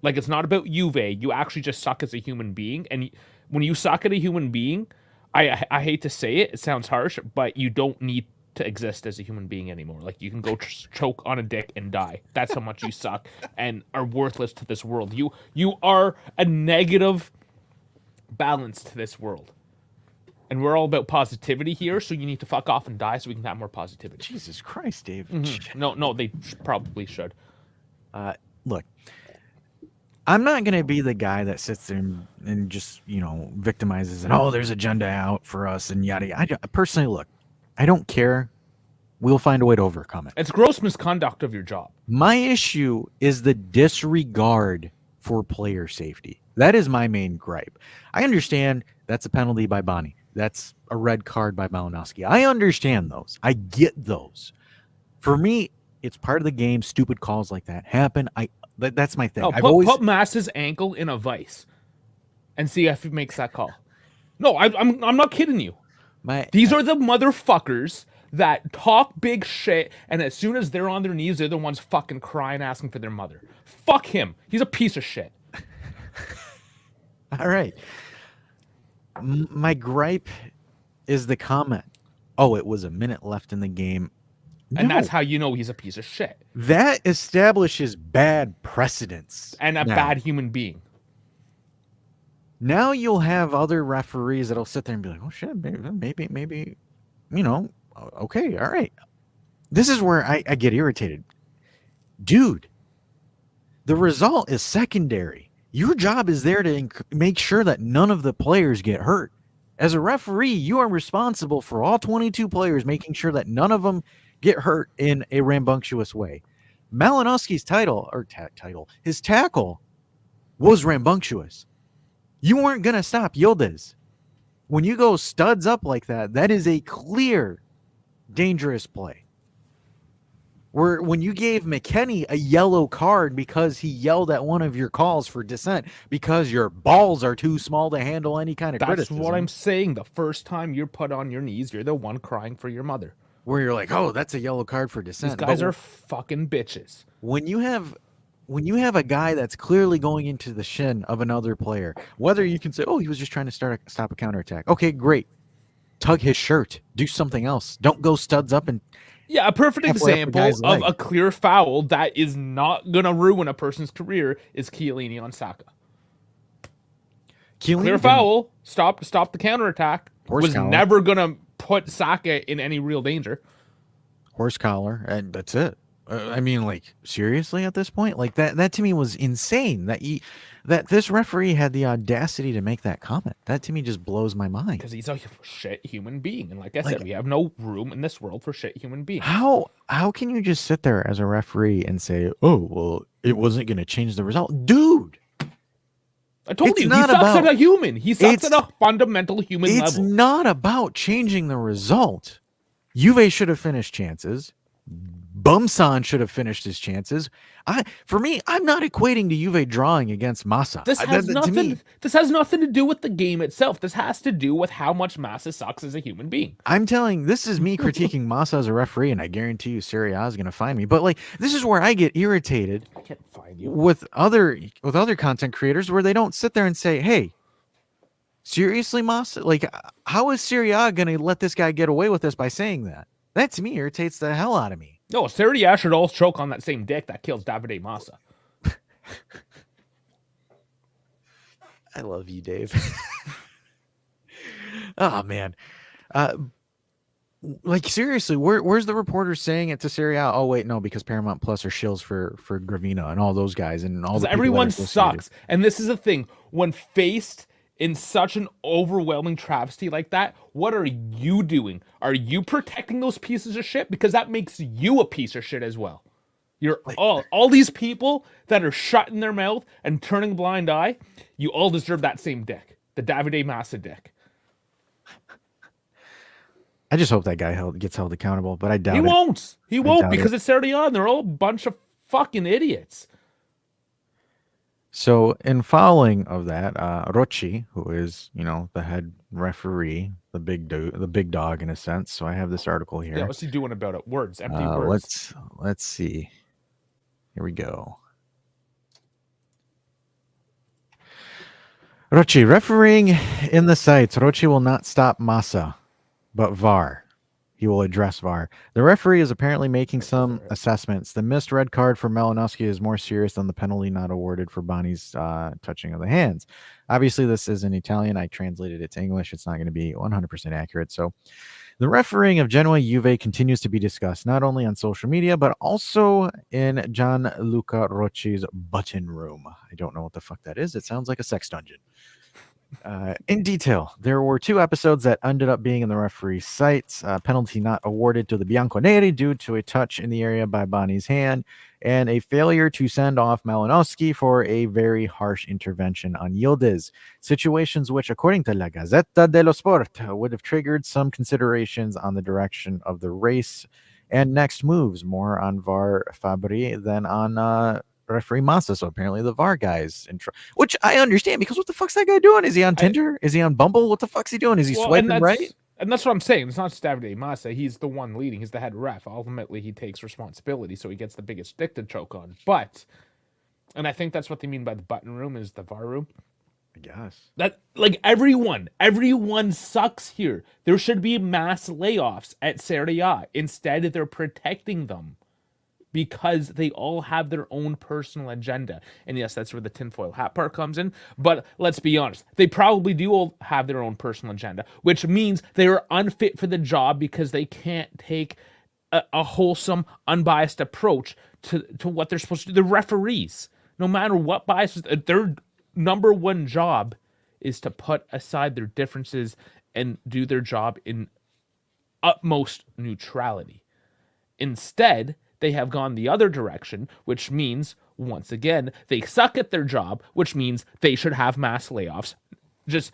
Like, it's not about Juve. You actually just suck as a human being. And when you suck at a human being, I hate to say it, it sounds harsh, but you don't need to exist as a human being anymore. Like, you can go choke on a dick and die. That's how much you suck and are worthless to this world. You are a negative balance to this world. And we're all about positivity here, so you need to fuck off and die so we can have more positivity. Jesus Christ, Dave. No, they probably should. Look, I'm not going to be the guy that sits there and just, victimizes and, oh, there's agenda out for us and yada yada. I personally, look, I don't care. We'll find a way to overcome it. It's gross misconduct of your job. My issue is the disregard for player safety. That is my main gripe. I understand that's a penalty by Bonnie. That's a red card by Malinowski. I understand those. I get those. For me, it's part of the game. Stupid calls like that happen. That's my thing. Oh, put Massa's ankle in a vice and see if he makes that call. No, I'm not kidding you. These are the motherfuckers that talk big shit, and as soon as they're on their knees, they're the ones fucking crying, asking for their mother. Fuck him. He's a piece of shit. All right. My gripe is the comment. Oh, it was a minute left in the game. And that's how you know he's a piece of shit. That establishes bad precedents. And a bad human being. Now you'll have other referees that'll sit there and be like, oh, shit, maybe, okay, all right. This is where I get irritated. Dude, the result is secondary. Your job is there to make sure that none of the players get hurt. As a referee, you are responsible for all 22 players, making sure that none of them get hurt in a rambunctious way. Malinowski's his tackle was rambunctious. You weren't going to stop Yildiz. When you go studs up like that, that is a clear, dangerous play. When you gave McKenny a yellow card because he yelled at one of your calls for dissent because your balls are too small to handle any kind of criticism. That's what I'm saying. The first time you're put on your knees, you're the one crying for your mother. Where you're like, oh, that's a yellow card for dissent. These guys are fucking bitches. When you have a guy that's clearly going into the shin of another player, whether you can say, oh, he was just trying to stop a counterattack. Okay, great. Tug his shirt. Do something else. Don't go studs up and... Yeah, a perfect example of a clear foul that is not going to ruin a person's career is Chiellini on Saka. Clear foul, stop the counterattack. Was never going to put Saka in any real danger. Horse collar, and that's it. I mean, like, seriously at this point? Like, that to me was insane. That this referee had the audacity to make that comment. That to me just blows my mind. Because he's a shit human being. And like I said, we have no room in this world for shit human beings. How can you just sit there as a referee and say, oh, well, it wasn't going to change the result? Dude! I told you, he sucks at a human. He sucks at a fundamental human level. It's not about changing the result. Juve should have finished chances. Bumsan should have finished his chances. For me, I'm not equating to Juve drawing against Massa. This has nothing to do with the game itself. This has to do with how much Massa sucks as a human being. This is me critiquing Massa as a referee, and I guarantee you Serie A is going to find me. But this is where I get irritated. I can't find you. With other content creators where they don't sit there and say, hey, Seriously, Massa? Like, how is Serie A going to let this guy get away with this by saying that? That to me irritates the hell out of me. No, Serie A should all choke on that same dick that kills Davide Massa. I love you, Dave. Oh man, like seriously, where's the reporter saying it to Serie A? Oh wait, no, because Paramount Plus are shills for Gravina and all those guys and all the people Everyone that are associated. sucks, and this is the thing. When faced in such an overwhelming travesty like that, what are you doing? Are you protecting those pieces of shit? Because that makes you a piece of shit as well. You're all these people that are shutting their mouth and turning a blind eye. You all deserve that same dick, the Davide Massa dick. I just hope that guy gets held accountable, but I doubt He it. won't. He won't doubt because it. it's Serie A and they're all a bunch of fucking idiots. So, in following of that, Rocci, who is the head referee, the big dog in a sense. So I have this article here. Yeah, what's he doing about it? Words, empty words. Let's see. Here we go. Rocci, refereeing in the sites. Rocci will not stop Massa, but VAR. He will address VAR. The referee is apparently making some assessments. The missed red card for Malinowski is more serious than the penalty not awarded for Boni's touching of the hands. Obviously, this is in Italian. I translated it to English. It's not going to be 100% accurate. So the refereeing of Genoa Juve continues to be discussed, not only on social media, but also in Gianluca Rocci's button room. I don't know what the fuck that is. It sounds like a sex dungeon. In detail, there were 2 episodes that ended up being in the referee's sights. Penalty not awarded to the Bianconeri due to a touch in the area by Boni's hand, and a failure to send off Malinowski for a very harsh intervention on Yildiz. Situations which, according to La Gazzetta dello Sport, would have triggered some considerations on the direction of the race and next moves. More on VAR Fabri than on referee Massa. So apparently the VAR guy's in trouble, which I understand, because what the fuck's that guy doing? Is he on Tinder? Is he on Bumble? What the fuck's he doing? Is he swiping right? And that's what I'm saying. It's not just Davide Massa. He's the one leading. He's the head ref. Ultimately, he takes responsibility, so he gets the biggest dick to choke on. But, and I think that's what they mean by the button room is the VAR room. I guess. That, like, everyone sucks here. There should be mass layoffs at Serie A. Instead, they're protecting them, because they all have their own personal agenda. And yes, that's where the tinfoil hat part comes in. But let's be honest, they probably do all have their own personal agenda, which means they are unfit for the job because they can't take a wholesome, unbiased approach to what they're supposed to do. The referees, no matter what biases, their number one job is to put aside their differences and do their job in utmost neutrality. Instead, they have gone the other direction, which means, once again, they suck at their job, which means they should have mass layoffs. Just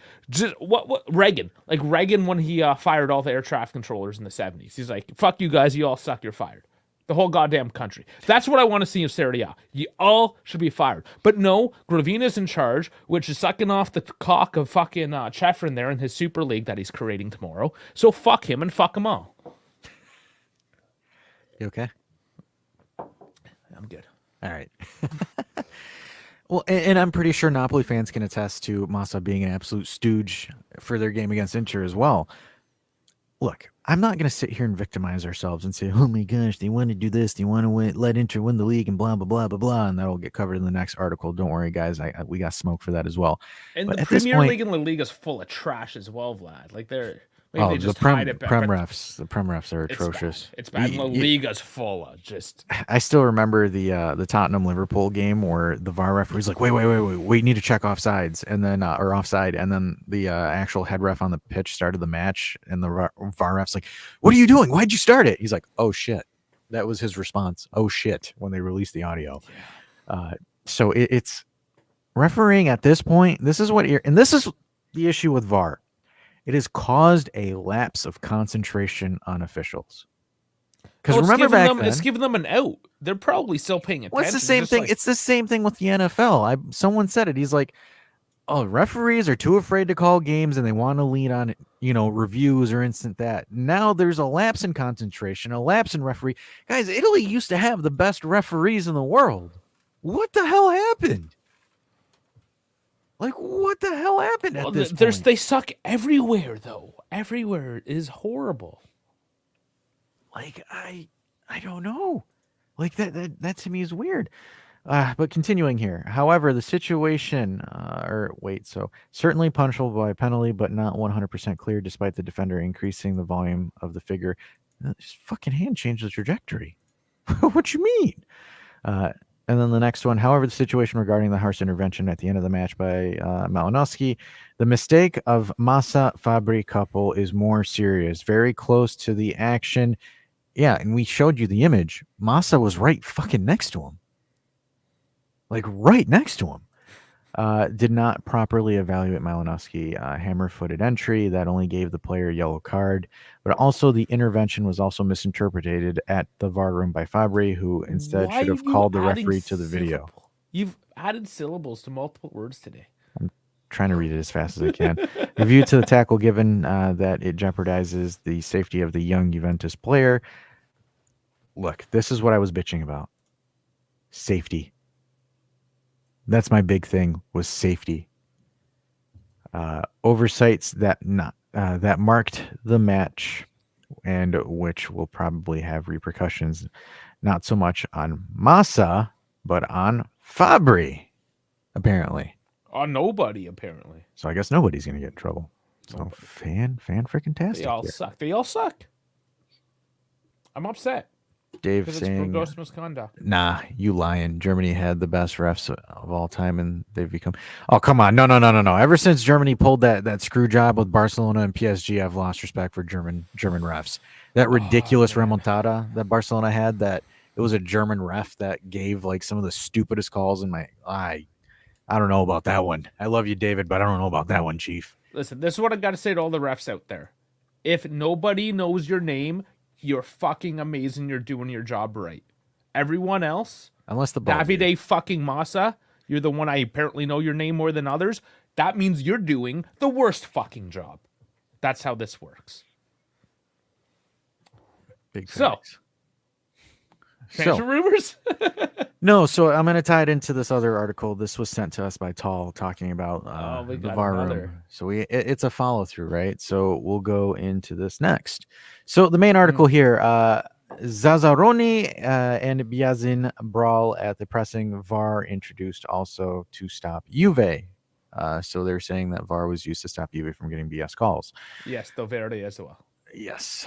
what Reagan, like Reagan when he fired all the air traffic controllers in the 70s. He's like, fuck you guys, you all suck, you're fired. The whole goddamn country. That's what I want to see in Serie A. You all should be fired. But no, Gravina's in charge, which is sucking off the cock of fucking Chefrin there in his Super League that he's creating tomorrow. So fuck him and fuck them all. You okay? I'm good. All right. Well, and I'm pretty sure Napoli fans can attest to Massa being an absolute stooge for their game against Inter as well. Look, I'm not going to sit here and victimize ourselves and say, oh my gosh, they want to do this. They want to let Inter win the league and blah, blah, blah, blah, blah. And that will get covered in the next article. Don't worry, guys. We got smoke for that as well. And but the Premier League and La Liga is full of trash as well, Vlad. Like they just hide it better. The Prem refs are atrocious. It's bad. La Liga's full of just. I still remember the Tottenham Liverpool game where the VAR referee's like, wait, we need to check offsides, and then or offside, and then the actual head ref on the pitch started the match, and the VAR ref's like, what are you doing? Why'd you start it? He's like, oh shit. That was his response. Oh shit, when they released the audio. So it's refereeing at this point. This is the issue with VAR. It has caused a lapse of concentration on officials. Because remember back then, it's giving them an out. They're probably still paying attention. Well, it's the same thing. It's the same thing with the NFL. Someone said it. He's like, oh, referees are too afraid to call games and they want to lean on, reviews or instant that. Now there's a lapse in concentration, a lapse in referee. Guys, Italy used to have the best referees in the world. What the hell happened? Like, what the hell happened Well, at this point? they suck everywhere, though. Everywhere is horrible. Like, I don't know. Like that to me is weird. But continuing here, however, the situation, so certainly punishable by penalty, but not 100% clear, despite the defender increasing the volume of the figure. His fucking hand changed the trajectory. What you mean? And then the next one, however, the situation regarding the harsh intervention at the end of the match by Malinowski, the mistake of Massa Fabri couple is more serious, very close to the action. Yeah, and we showed you the image. Massa was right fucking next to him. Like right next to him. Did not properly evaluate Malinowski. Hammer-footed entry that only gave the player a yellow card, but also the intervention was also misinterpreted at the VAR room by Fabri, who instead Why should are have you called the adding referee to the video. syllable? You've added syllables to multiple words today. Trying to read it as fast as I can. Review to the tackle given that it jeopardizes the safety of the young Juventus player. Look, this is what I was bitching about. Safety. That's my big thing, was safety. Oversights that marked the match, and which will probably have repercussions, not so much on Massa, but on Fabri, apparently. On nobody, apparently. So I guess nobody's going to get in trouble. So Nobody. fan freaking tastic. They all suck. They all suck. I'm upset. Dave Because it's saying, gross misconduct. nah, you lying. Germany had the best refs of all time, and they've become... Oh, come on. No. Ever since Germany pulled that screw job with Barcelona and PSG, I've lost respect for German refs. That ridiculous remontada that Barcelona had, that it was a German ref that gave like some of the stupidest calls in my... I don't know about that one. I love you, David, but I don't know about that one, Chief. Listen, this is what I got to say to all the refs out there. If nobody knows your name, you're fucking amazing. You're doing your job right. Everyone else, Unless the ball... Davide fucking Massa, you're the one I apparently know your name more than others. That means you're doing the worst fucking job. That's how this works. Big So, facts. transfer rumors? No, so I'm going to tie it into this other article. This was sent to us by Tall, talking about we the got VAR another. room. So it's a follow through, right? So we'll go into this next. So the main article here, Zazzaroni and Biazin brawl at the pressing, VAR introduced also to stop Juve. So they're saying that VAR was used to stop Juve from getting BS calls. Yes, Davide as well. Yes.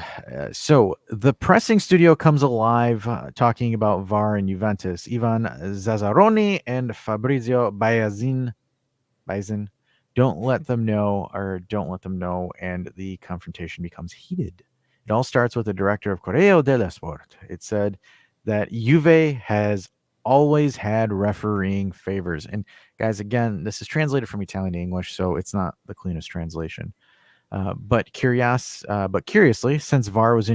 So the pressing studio comes alive talking about VAR and Juventus. Ivan Zazzaroni and Fabrizio Biazin don't let them know, and the confrontation becomes heated. It all starts with the director of Correo dello Sport. It said that Juve has always had refereeing favors. And guys, again, this is translated from Italian to English, so it's not the cleanest translation. But curiously, since VAR was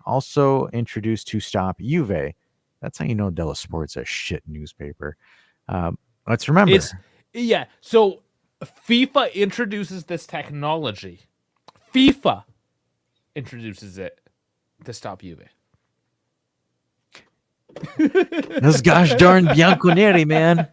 also introduced to stop Juve. That's how you know Della Sport's a shit newspaper. Let's remember. So FIFA introduces this technology. FIFA introduces it to stop Juve. Those gosh darn bianconeri, man.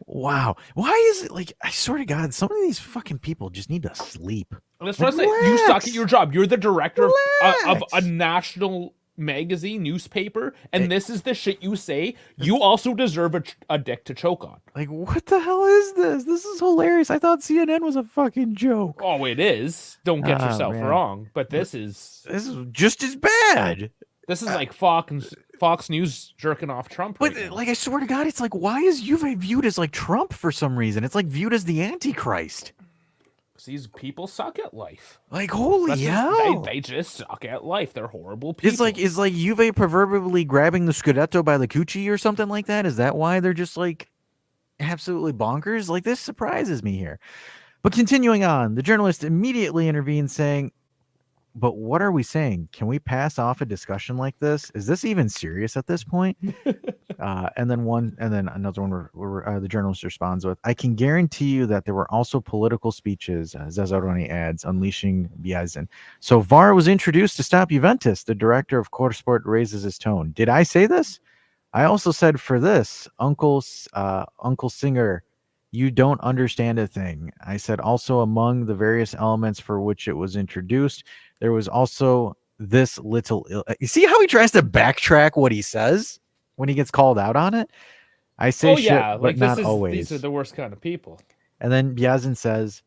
Wow. Why is it like, I swear to God, some of these fucking people just need to sleep. That's what I say. You suck at your job. You're the director of a national magazine, newspaper, and this is the shit you say. You also deserve a dick to choke on. Like, what the hell is this? This is hilarious. I thought CNN was a fucking joke. Oh, it is. Don't get yourself wrong. But this is just as bad. This is like Fox News jerking off Trump. But like, I swear to God, it's like, why is Juve viewed as like Trump for some reason? It's like viewed as the Antichrist. These people suck at life. Like, holy hell. They just suck at life. They're horrible people. Is like Juve proverbially grabbing the Scudetto by the coochie or something like that? Is that why they're just like absolutely bonkers? Like, this surprises me here. But continuing on, the journalist immediately intervened saying, but what are we saying? Can we pass off a discussion like this? Is this even serious at this point? And then another one where the journalist responds with, I can guarantee you that there were also political speeches, Zazzaroni adds, unleashing Biazin. So VAR was introduced to stop Juventus. The director of Corsport raises his tone. Did I say this? I also said for this, Uncle Singer, you don't understand a thing. I said also among the various elements for which it was introduced, there was also this little. You see how he tries to backtrack what he says when he gets called out on it? I say Oh shit, yeah, but like not these always. are the worst kind of people. And then Biazin says,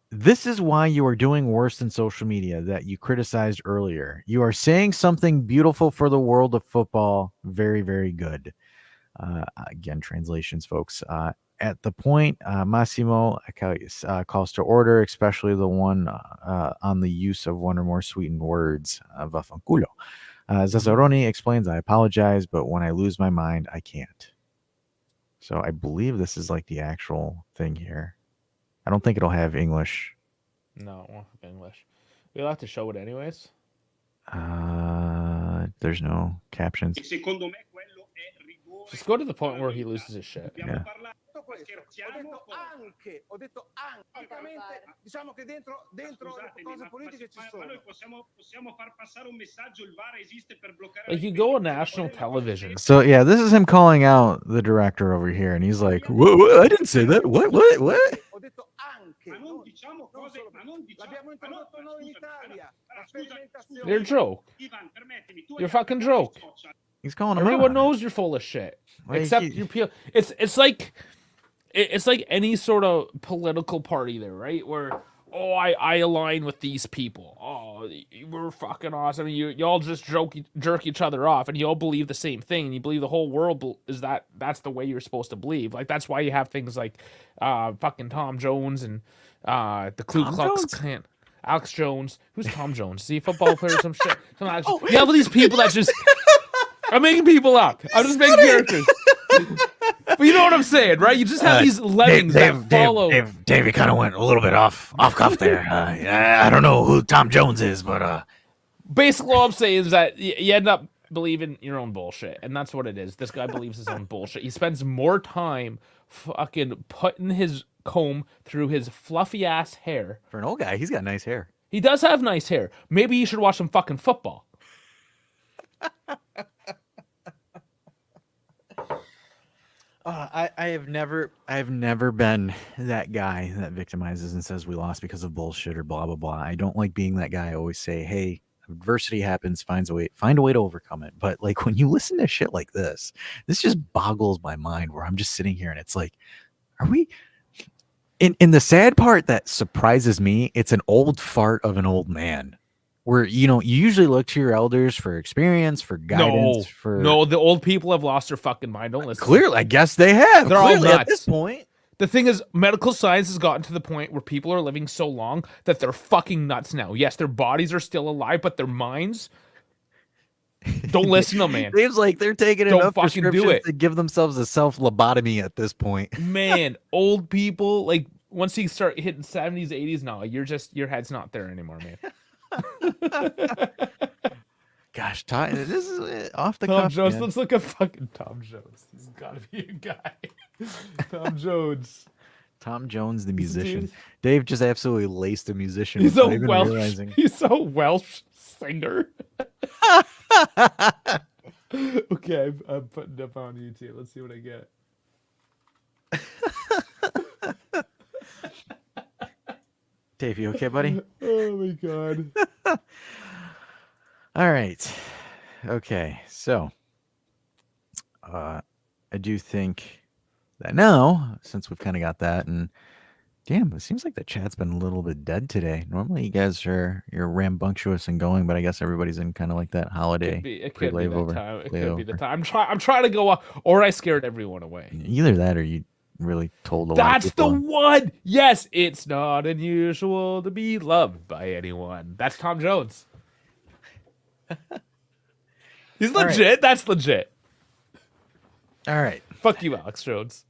this is why you are doing worse than social media that you criticized earlier. You are saying something beautiful for the world of football. Very, very good. Again, translations, folks. At the point, Massimo calls to order, especially the one on the use of one or more sweetened words. Vaffanculo. Zazzaroni explains, I apologize, but when I lose my mind, I can't. So I believe this is like the actual thing here. I don't think it'll have English. No, it won't have English. We'll have to show it anyways. There's no captions. Just go to the point where he loses his shit. Yeah. Ho detto anche, diciamo che dentro cose politiche ci sono. Possiamo far passare un messaggio, il VAR esiste per bloccare. Like you go on national television. So yeah, this is him calling out the director over here, and he's like, "What? I didn't say that. What? Ho detto anche. Ma non diciamo cose, ma non diciamo. L'abbiamo introdotto noi in Italia. You're a joke. You're a fucking joke. He's calling him out. Everyone knows you're full of shit. Like, Except you peel. It's like any sort of political party there, right? Where I align with these people. Oh, we're fucking awesome. You all just jerk each other off, and you all believe the same thing. And you believe the whole world is that's the way you're supposed to believe. Like that's why you have things like fucking Tom Jones and the Ku Klux Klan. Alex Jones. Who's Tom Jones? Is he a football player or some shit? You have all these people that just. I'm making people up. I'm just making characters. But you know what I'm saying, right? You just have these lemmings that follow. Dave, you kind of went a little bit off cuff there. I don't know who Tom Jones is, but basically all I'm saying is that you end up believing your own bullshit, and that's what it is. This guy believes his own bullshit. He spends more time fucking putting his comb through his fluffy ass hair. For an old guy, he's got nice hair. He does have nice hair. Maybe you should watch some fucking football. I have never been that guy that victimizes and says we lost because of bullshit or blah blah blah. I don't like being that guy. I always say, hey, adversity happens, find a way to overcome it. But like when you listen to shit like this just boggles my mind. Where I'm just sitting here and it's like, are we? In the sad part that surprises me, it's an old fart of an old man. Where, you usually look to your elders for experience, for guidance. No, the old people have lost their fucking mind. Don't listen. Clearly, I guess they have. They're clearly, all nuts. at this point. The thing is, medical science has gotten to the point where people are living so long that they're fucking nuts now. Yes, their bodies are still alive, but their minds... Don't listen to them, man. Seems like they're taking enough prescriptions do it. to give themselves a self-lobotomy at this point. Man, old people, like, once you start hitting 70s, 80s, no, your head's not there anymore, man. Gosh, this is off the Tom cuff, Jones. man. Let's look at fucking Tom Jones. He's got to be a guy. Tom Jones. Tom Jones, the musician. Dude. Dave just absolutely laced a musician. He's without a even Welsh. realizing. He's a Welsh singer. Okay, I'm putting it up on YouTube. Let's see what I get. Dave, you okay, buddy? Oh my god. All right. Okay. So, I do think that now, since we've kind of got that, and damn, it seems like the chat's been a little bit dead today. Normally, you guys you're rambunctious and going, but I guess everybody's in kind of like that holiday. It could be that time. It could be the layover. time. I'm trying to go up, or I scared everyone away. Either that, or you really told a lot of That's the people. one. Yes, it's not unusual to be loved by anyone. That's Tom Jones. He's legit. right. That's legit. All right. Fuck you, Alex Jones.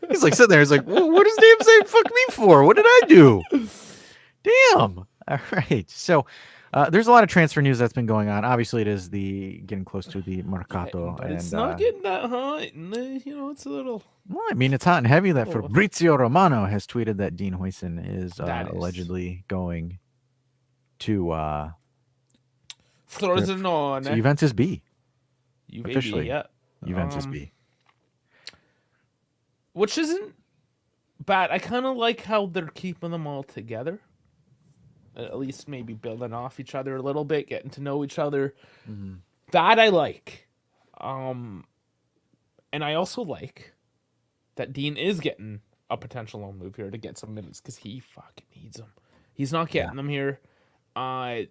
He's like sitting there. He's like, well, what does Dave say fuck me for? What did I do? Damn. All right. So there's a lot of transfer news that's been going on. Obviously, it is getting close to the Mercato. But it's not getting that hot. It's a little... Well, I mean, it's hot and heavy that Fabrizio Romano has tweeted that Dean Huijsen is allegedly going to Frosinone. Juventus B. Officially. yeah. Juventus B. Which isn't bad. I kind of like how they're keeping them all together. At least maybe building off each other a little bit, getting to know each other. Mm-hmm. That I like. And I also like that Dean is getting a potential loan move here to get some minutes because he fucking needs them. He's not getting them here. Do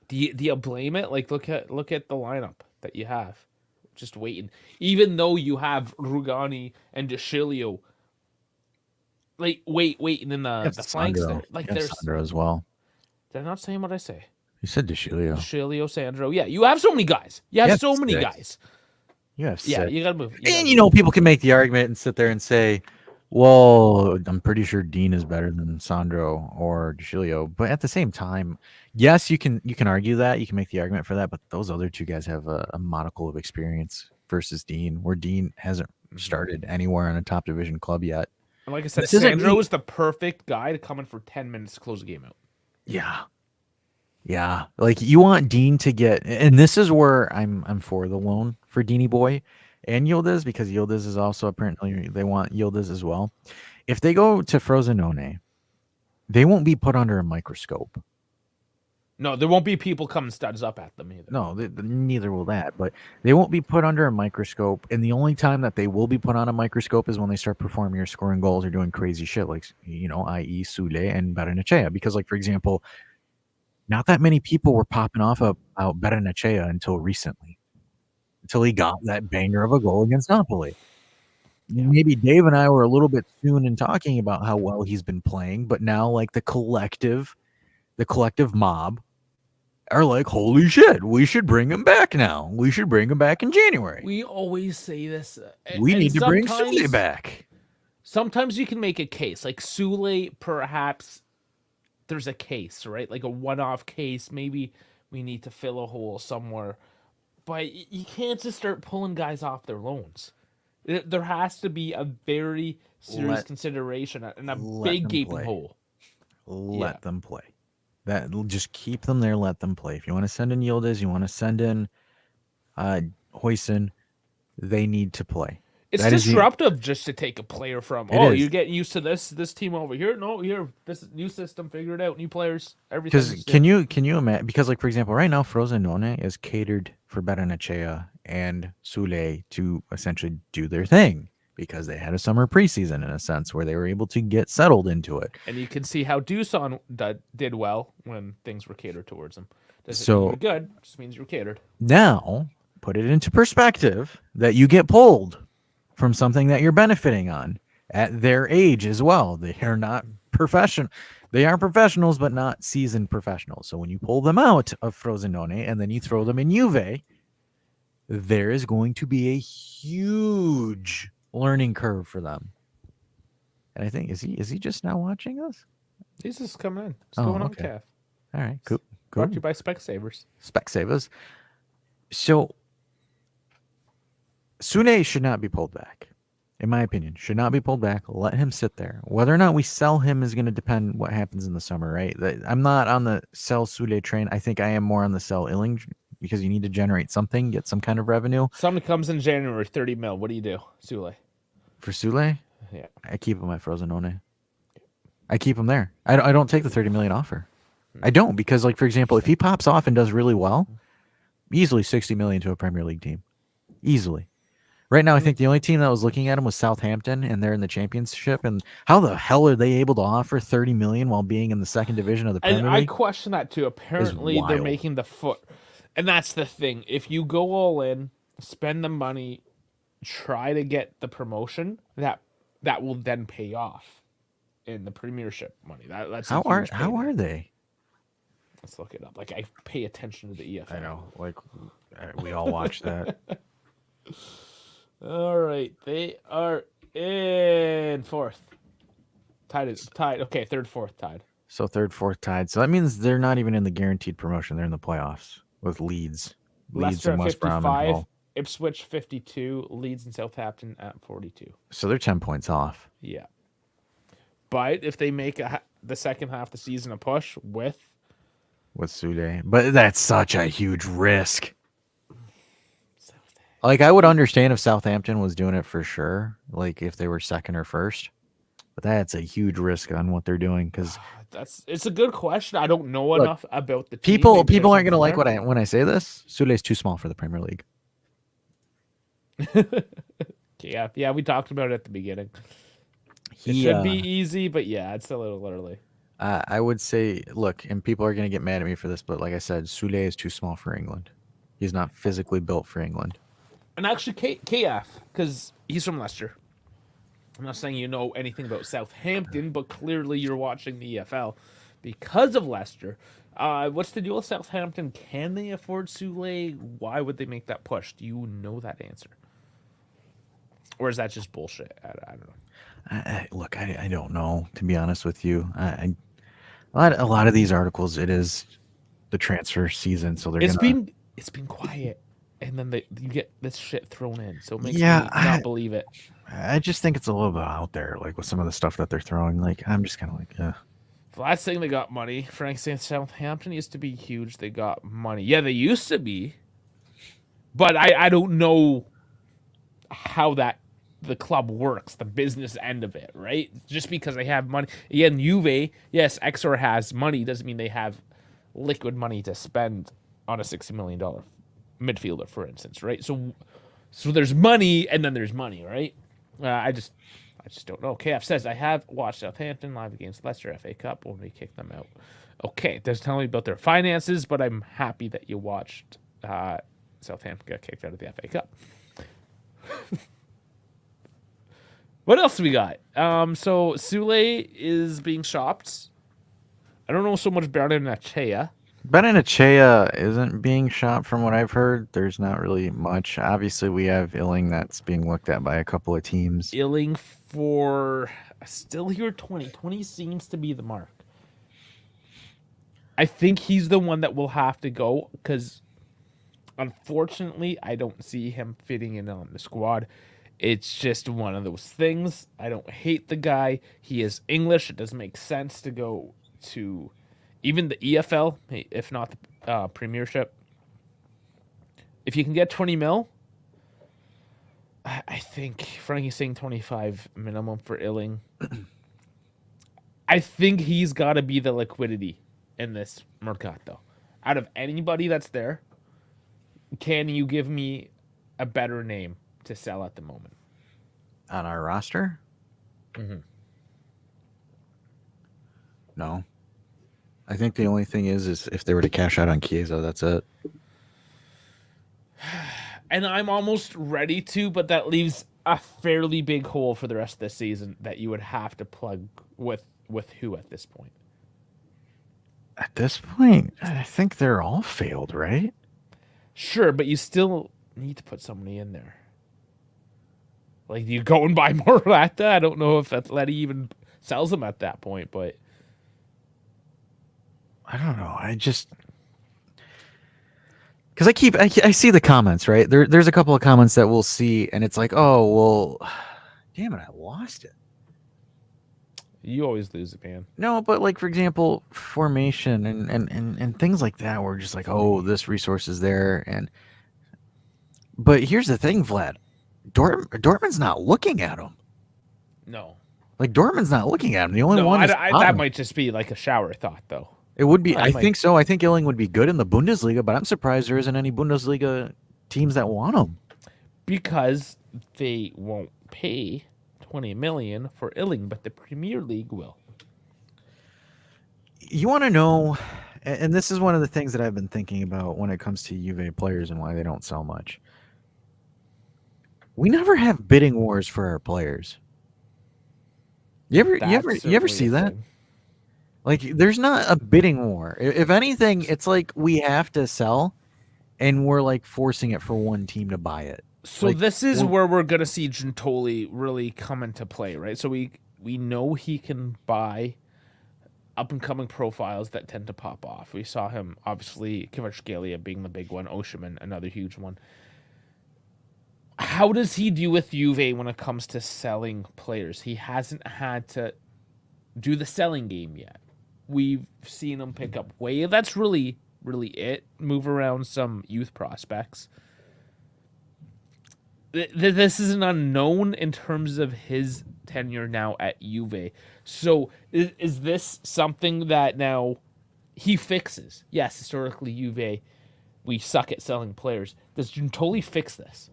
you blame it? Like look at the lineup that you have. Just waiting. Even though you have Rugani and DeCilio like waiting in the flanks Sandro. there. Like You have there's Sandro as well. They're not saying what I say. You said DeCilio. DeCilio, Sandro. Yeah, you have so many guys. You have so many guys. You have Yeah, six. you gotta move. And people can make the argument and sit there and say, well, I'm pretty sure Dean is better than Sandro or DeCilio. But at the same time, yes, you can argue that. You can make the argument for that. But those other two guys have a modicum of experience versus Dean, where Dean hasn't started anywhere in a top division club yet. And like I said, Sandro is the perfect guy to come in for 10 minutes to close the game out. Yeah. Yeah. Like you want Dean to get, and this is where I'm for the loan for Deanie Boy and Yildiz, because Yildiz is also apparently, they want Yildiz as well. If they go to Frosinone, they won't be put under a microscope. No, there won't be people coming studs up at them either. No, neither will that. But they won't be put under a microscope. And the only time that they will be put on a microscope is when they start performing or scoring goals or doing crazy shit, like, i.e. Sule and Barrenechea. Because, like, for example, not that many people were popping off about Barrenechea until recently, until he got that banger of a goal against Napoli. Yeah. Maybe Dave and I were a little bit soon in talking about how well he's been playing, but now, like, the collective mob are like, holy shit, we should bring him back now. We should bring him back in January. We always say this. We need to bring Sule back. Sometimes you can make a case. Like Sule, perhaps there's a case, right? Like a one-off case. Maybe we need to fill a hole somewhere. But you can't just start pulling guys off their loans. There has to be a very serious consideration and a big gaping hole. Let them play. Just keep them there. Let them play. If you want to send in Yildiz, you want to send in Huijsen, they need to play. It's disruptive just to take a player from. You're getting used to this team over here. No, here, this new system, figure it out. New players, everything. Because can you imagine? Because, like, for example, right now Frosinone is catered for Barrenechea and Sule to essentially do their thing, because they had a summer preseason in a sense where they were able to get settled into it. And you can see how Dusan did well when things were catered towards him. Doesn't mean you're good, just means you're catered. Now, put it into perspective that you get pulled from something that you're benefiting on at their age as well. They are not professional. They are professionals, but not seasoned professionals. So when you pull them out of Frosinone and then you throw them in Juve, there is going to be a huge learning curve for them. And I think is he just now watching us? He's just coming in. What's going on, Cav? All right, cool. Brought to you by Specsavers. Specsavers. So Sune should not be pulled back. In my opinion, should not be pulled back. Let him sit there. Whether or not we sell him is going to depend what happens in the summer, right? I'm not on the sell Sule train. I think I am more on the sell Illing, because you need to generate something, get some kind of revenue. Something comes in January, 30 mil. What do you do, Sule? For Sule? Yeah. I keep him at Frosinone. I keep him there. I don't take the 30 million offer. I don't, because, like, for example, if he pops off and does really well, easily 60 million to a Premier League team. Easily. Right now, I think the only team that was looking at him was Southampton, and they're in the championship. And how the hell are they able to offer 30 million while being in the second division of the Premier League? I question that too. Apparently, they're making the foot, and that's the thing. If you go all in, spend the money, try to get the promotion, that will then pay off in the Premiership money. That's how are they? Let's look it up. Like, I pay attention to the EFL. I know. Like, we all watch that. All right, they are in fourth. Tied. Okay, third, fourth, tied. So third, fourth, tied. So that means they're not even in the guaranteed promotion. They're in the playoffs with Leeds. Leicester and at West 55, Brom. Ipswich 52, Leeds and Southampton at 42. So they're 10 points off. Yeah. But if they make the second half of the season a push with Sule, but that's such a huge risk. Like, I would understand if Southampton was doing it for sure, like if they were second or first, but that's a huge risk on what they're doing because It's a good question. I don't know Look, enough about the team. people Maybe there's aren't gonna something like there. when I say this. Sule's too small for the Premier League. Yeah, we talked about it at the beginning. It He, should be easy, but yeah, it's a little early. I would say, look, and people are gonna get mad at me for this, but like I said, Sule is too small for England. He's not physically built for England. And actually, KF, because he's from Leicester. I'm not saying you know anything about Southampton, but clearly you're watching the EFL because of Leicester. What's the deal with Southampton? Can they afford Sule? Why would they make that push? Do you know that answer? Or is that just bullshit? I don't know. Look, I don't know, to be honest with you. A lot of these articles, it is the transfer season, so they're It's gonna. been quiet, and then you get this shit thrown in, so it makes Yeah, me not believe it. I just think it's a little bit out there, like with some of the stuff that they're throwing. Like, I'm just kind of like, The last thing they got money. Frank saying Southampton used to be huge. They got money. Yeah, they used to be, but I don't know how the club works, the business end of it, right? Just because they have money. Again, Juve, yes, Exor has money doesn't mean they have liquid money to spend on a $60 million midfielder, for instance, right? So there's money and then there's money, right? I just don't know. KF says, I have watched Southampton live against Leicester FA Cup when we kicked them out. Okay, doesn't tell me about their finances, but I'm happy that you watched Southampton get kicked out of the FA Cup. What else we got? So Sule is being shopped. I don't know so much about Nachea. Benenachea isn't being shot from what I've heard. There's not really much. Obviously, we have Illing that's being looked at by a couple of teams. Illing for still here 2020 seems to be the mark. I think he's the one that will have to go because unfortunately I don't see him fitting in on the squad. It's just one of those things. I don't hate the guy. He is English. It doesn't make sense to go to even the EFL, if not the Premiership. If you can get 20 mil, I think Frankie's saying 25 minimum for Illing. I think he's got to be the liquidity in this Mercato. Out of anybody that's there, can you give me a better name to sell at the moment? On our roster? Mm-hmm. No. I think the only thing is if they were to cash out on Chiesa, that's it. And I'm almost ready to, but that leaves a fairly big hole for the rest of the season that you would have to plug with who at this point? At this point, I think they're all failed, right? Sure, but you still need to put somebody in there. Like, you go and buy Morata? I don't know if Atleti even sells them at that point, but I don't know. I just because I see the comments, right? There's a couple of comments that we'll see, and it's like, oh well, damn it, I lost it. you always lose it, man. No, but like for example, formation and things like that, we're just like, oh, this resource is there, but here's the thing, Vlad, Dortmund's not looking at him. No. Like Dortmund's not looking at him. The only one is that might just be like a shower thought, though. It would be. I think so. I think Illing would be good in the Bundesliga, but I'm surprised there isn't any Bundesliga teams that want him. Because they won't pay 20 million for Illing, but the Premier League will. You want to know, and this is one of the things that I've been thinking about when it comes to Juve players and why they don't sell much. We never have bidding wars for our players. You ever see that? Like, there's not a bidding war. If anything, it's like we have to sell, and we're like forcing it for one team to buy it. So like, this is where we're gonna see Gentoli really come into play, right? So we know he can buy up and coming profiles that tend to pop off. We saw him obviously Kvaratskhelia being the big one, Osimhen another huge one. How does he do with Juve when it comes to selling players? He hasn't had to do the selling game yet. We've seen him pick up Wave. That's really it. Move around some youth prospects. this is an unknown in terms of his tenure now at Juve. So is this something that now he fixes? Yes, historically Juve, we suck at selling players. Does Giuntoli fix this,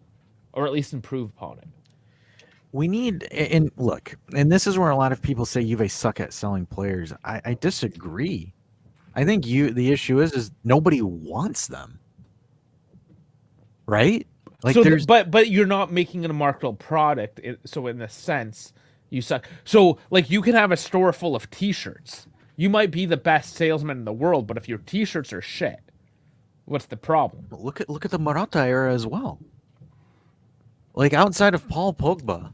or at least improve upon it? We need, and look, and this is where a lot of people say Juve suck at selling players. I disagree. I think the issue is nobody wants them, right? Like So, there's, but you're not making it a marketable product. So in a sense, you suck. So like you can have a store full of T-shirts. You might be the best salesman in the world, but if your T-shirts are shit, what's the problem? look at the Maratta era as well. Like outside of Paul Pogba,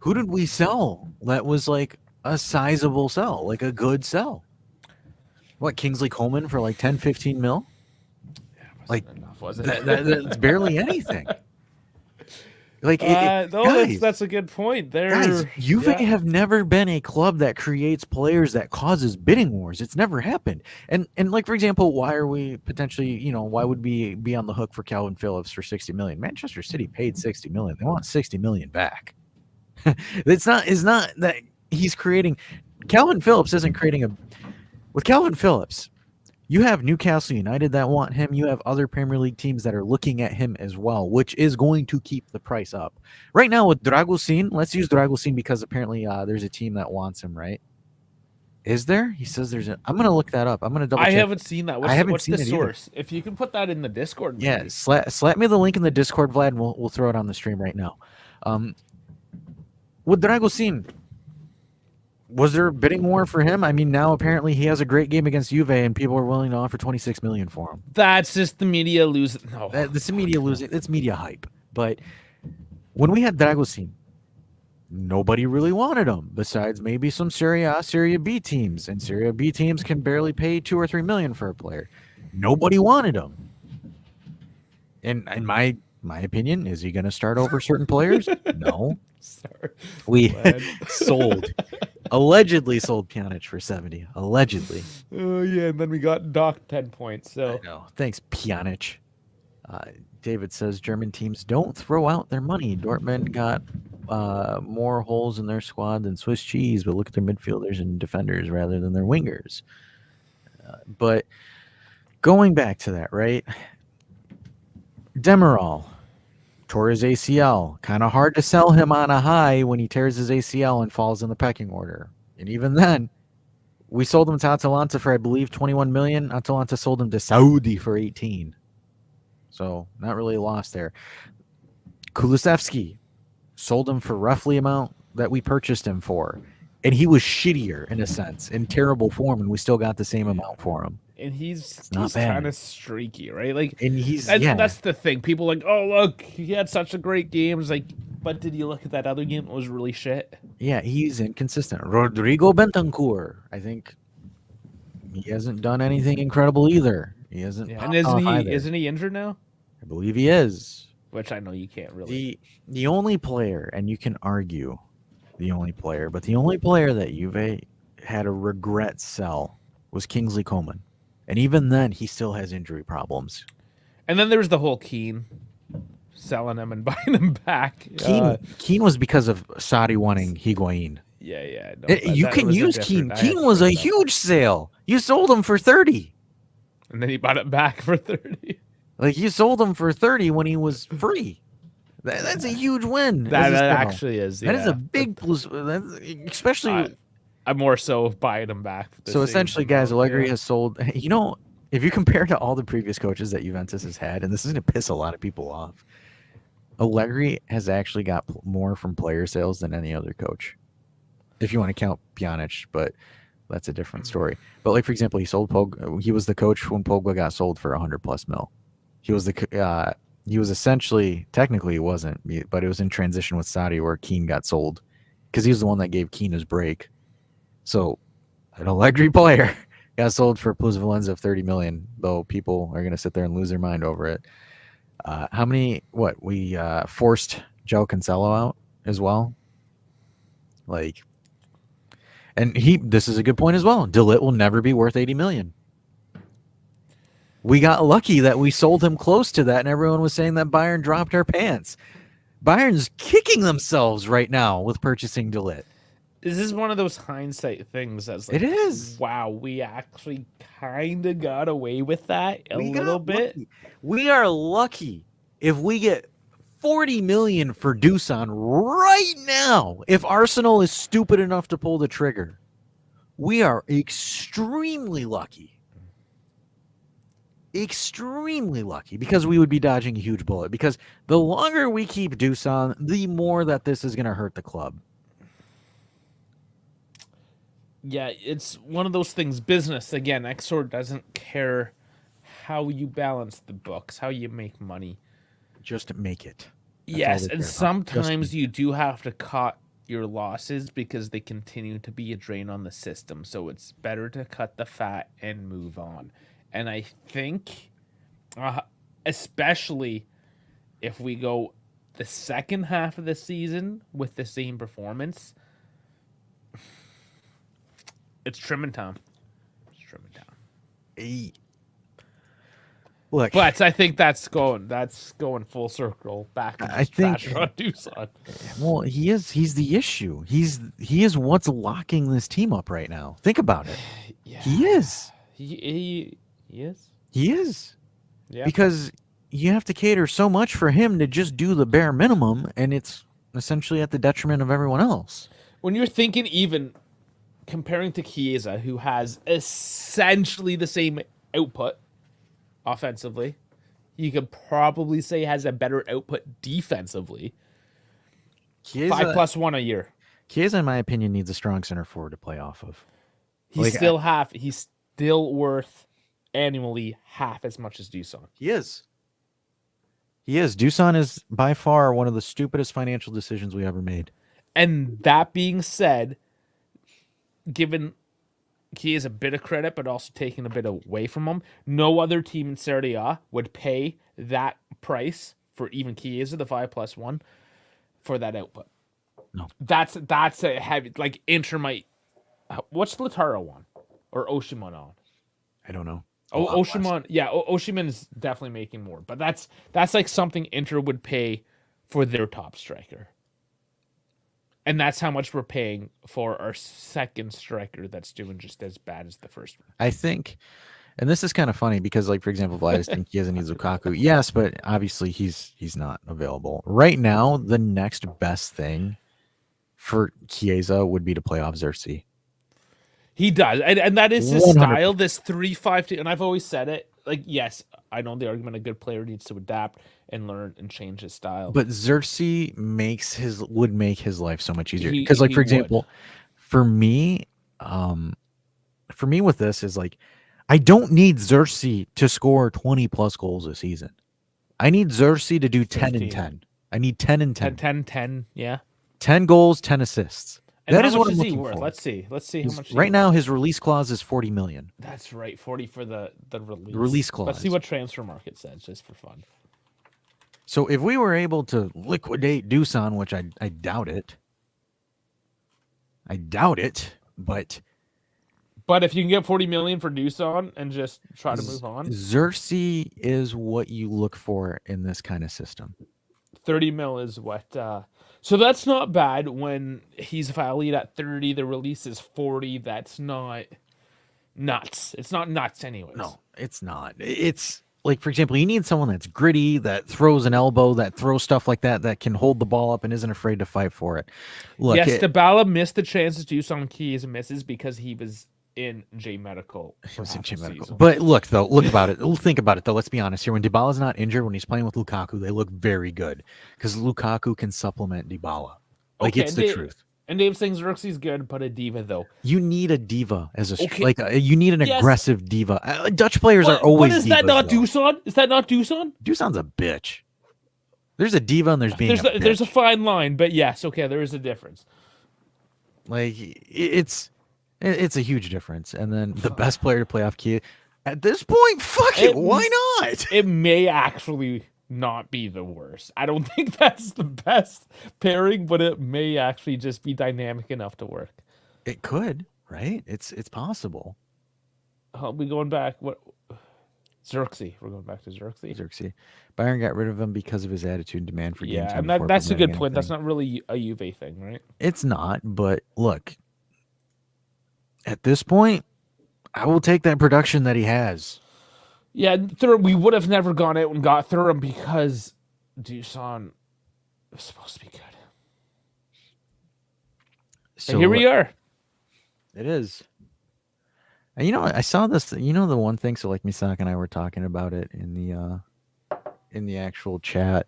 who did we sell that was like a sizable sell, like a good sell? What, Kingsley Coleman for like 10, 15 mil? Like Enough, was it? that's barely anything. Like no, guys, that's a good point. guys, Juve have never been a club that creates players that causes bidding wars. It's never happened. And like for example, why are we potentially, why would we be on the hook for Calvin Phillips for 60 million? Manchester City paid 60 million. They want 60 million back. It's not that he's creating. Calvin Phillips isn't creating with Calvin Phillips. You have Newcastle United that want him. You have other Premier League teams that are looking at him as well, which is going to keep the price up. Right now with Dragusin, let's use Dragusin because apparently there's a team that wants him, right? Is there? He says there's I'm going to look that up. I'm going to double check. I haven't seen that. What's the source? Either. If you can put that in the Discord. Maybe. Yeah, slap me the link in the Discord, Vlad, and we'll throw it on the stream right now. With Dragusin, was there a bidding war for him? I mean, now apparently he has a great game against Juve, and people are willing to offer 26 million for him. That's just the media losing. No, that's the media losing. It's media hype. But when we had Dragusin, nobody really wanted him. Besides maybe some Serie A, Serie B teams, and Serie B teams can barely pay 2 or 3 million for a player. Nobody wanted him. And in my opinion, is he going to start over certain players? No. Sorry. We allegedly sold Pjanic for 70. Allegedly. Oh yeah, and then we got docked 10 points. So I know. Thanks, Pjanic. David says German teams don't throw out their money. Dortmund got more holes in their squad than Swiss cheese, but look at their midfielders and defenders rather than their wingers. But going back to that, right? Demiral tore his ACL. Kind of hard to sell him on a high when he tears his ACL and falls in the pecking order. And even then, we sold him to Atalanta for, I believe, 21 million. Atalanta sold him to Saudi for 18. So not really a loss there. Kulusevski sold him for roughly amount that we purchased him for. And he was shittier in a sense, in terrible form, and we still got the same amount for him. And he's not bad. Kind of streaky, right? Like, and that's the thing. People are like, oh look, he had such a great game. It's like, but did you look at that other game? It was really shit. Yeah, he's inconsistent. Rodrigo Bentancur, I think he hasn't done anything incredible either. He hasn't. Yeah. And isn't he injured now? I believe he is. Which I know you can't really. The only player, and you can argue the only player, but the only player that Juve had a regret sell was Kingsley Coman. And even then, he still has injury problems. And then there's the whole Keane selling him and buying him back. Keane was because of Saudi wanting Higuain. Yeah. No, you can use Keane. Keane was a huge sale. You sold him for 30. And then he bought it back for 30. Like, you sold him for 30 when he was free. That's a huge win. That actually is. That is a big plus, especially... I'm more so buying him back. So essentially, guys, Allegri has sold. If you compare to all the previous coaches that Juventus has had, and this is going to piss a lot of people off, Allegri has actually got more from player sales than any other coach. If you want to count Pjanic, but that's a different story. But like, for example, he sold Pogba. He was the coach when Pogba got sold for 100+ mil. He was he was essentially, technically he wasn't, but it was in transition with Saudi where Keane got sold because he was the one that gave Keane his break. So an Allegri player got sold for a plus Valenza of 30 million, though people are going to sit there and lose their mind over it. We forced Joe Cancelo out as well. And this is a good point as well. De Ligt will never be worth 80 million. We got lucky that we sold him close to that, and everyone was saying that Bayern dropped our pants. Bayern's kicking themselves right now with purchasing De Ligt. This is one of those hindsight things that's like, It is. wow, we actually kind of got away with that a We little got bit. lucky. We are lucky if we get 40 million for Dusan right now. If Arsenal is stupid enough to pull the trigger, we are extremely lucky. Extremely lucky, because we would be dodging a huge bullet. Because the longer we keep Dusan, the more that this is going to hurt the club. Yeah, it's one of those things. Business, again, Exor doesn't care how you balance the books, how you make money. Just make it. That's all Yes, they and care about. sometimes you do have to cut your losses because they continue to be a drain on the system. So it's better to cut the fat and move on. And I think, especially if we go the second half of the season with the same performance, it's trimming time. It's trimming time. Look, But I think that's going full circle back to I think- Dusan. well, he's the issue. He is what's locking this team up right now. Think about it. Yeah. He is. He is. He is. Yeah. Because you have to cater so much for him to just do the bare minimum, and it's essentially at the detriment of everyone else. When you're thinking, even comparing to Chiesa, who has essentially the same output offensively, you could probably say has a better output defensively. Chiesa, 5+1 a year. Chiesa, in my opinion, needs a strong center forward to play off of. He's still worth annually half as much as Dusan. He is. He is. Dusan is by far one of the stupidest financial decisions we ever made. And that being said, given Chiesa a bit of credit, but also taking a bit away from him, no other team in Serie A would pay that price for even Chiesa, the 5+1, for that output. No. That's a heavy, like Inter might. What's Lautaro on? Or Osimhen on? I don't know. Osimhen, yeah, Osimhen is definitely making more, but that's like something Inter would pay for their top striker. And that's how much we're paying for our second striker that's doing just as bad as the first one. I think, and this is kind of funny because, like, for example, Vladis think Chiesa needs Lukaku. Yes, but obviously he's not available. Right now, the next best thing for Chiesa would be to play off Xerxes. He does, and that is his 100%. style, this 3-5-2. And I've always said it, like, yes, I know the argument a good player needs to adapt and learn and change his style. But Xerxes would make his life so much easier. He- Because, like, he for would. example, for me with this is like, I don't need Xerxes to score 20 plus goals a season. I need Xerxes to do 10 and 15. 10. I need 10 and 10. 10, yeah. 10 goals, 10 assists. And That how is much what I'm is he looking worth? for. Let's see how much. Right now, his release clause is 40 million. That's right, 40 for the release. Release Let's see clause. what Transfer Market says, just for fun. So if we were able to liquidate Dusan, which I doubt it, but But if you can get 40 million for Dusan and just try to move on, Xerxes is what you look for in this kind of system. 30 mil is what. So that's not bad when he's valued at 30. The release is 40. That's not nuts. It's not nuts, anyways. No, it's not. It's like, for example, you need someone that's gritty, that throws an elbow, that throws stuff like that, that can hold the ball up and isn't afraid to fight for it. Look, Yes, Dybala missed the chances to Dusan Keys and misses because he was in J Medical. But look, though, think about it, though. Let's be honest here. When Dybala's not injured, when he's playing with Lukaku, they look very good because Lukaku can supplement Dybala. Like, it's the truth. And Dave saying Xerxes good, but a diva though. You need a diva as a Okay. you need an Yes. aggressive diva. Dutch players are always. But is that divas, not though. Dusan? Is that not Dusan? Dusan's a bitch. There's a diva and there's being a bitch. There's a fine line, but yes, okay, there is a difference. Like, it's a huge difference. And then the best player to play off key at this point, fuck it, why not? It may actually not be the worst. I don't think that's the best pairing, but it may actually just be dynamic enough to work. It could, right? It's possible. I'll be going back. What Xerxes. We're going back to Xerxes. Xerxes. Bayern got rid of him because of his attitude and demand for game Yeah, time. and before that's a good preventing point. That's anything. not really a Juve thing, right? It's not, but look, at this point, I will take that production that he has. Yeah, we would have never gone out and got Thuram because Dusan was supposed to be good. So And here we are. It is. And you know, I saw this. You know, the one thing. So, like, Misak and I were talking about it in the actual chat.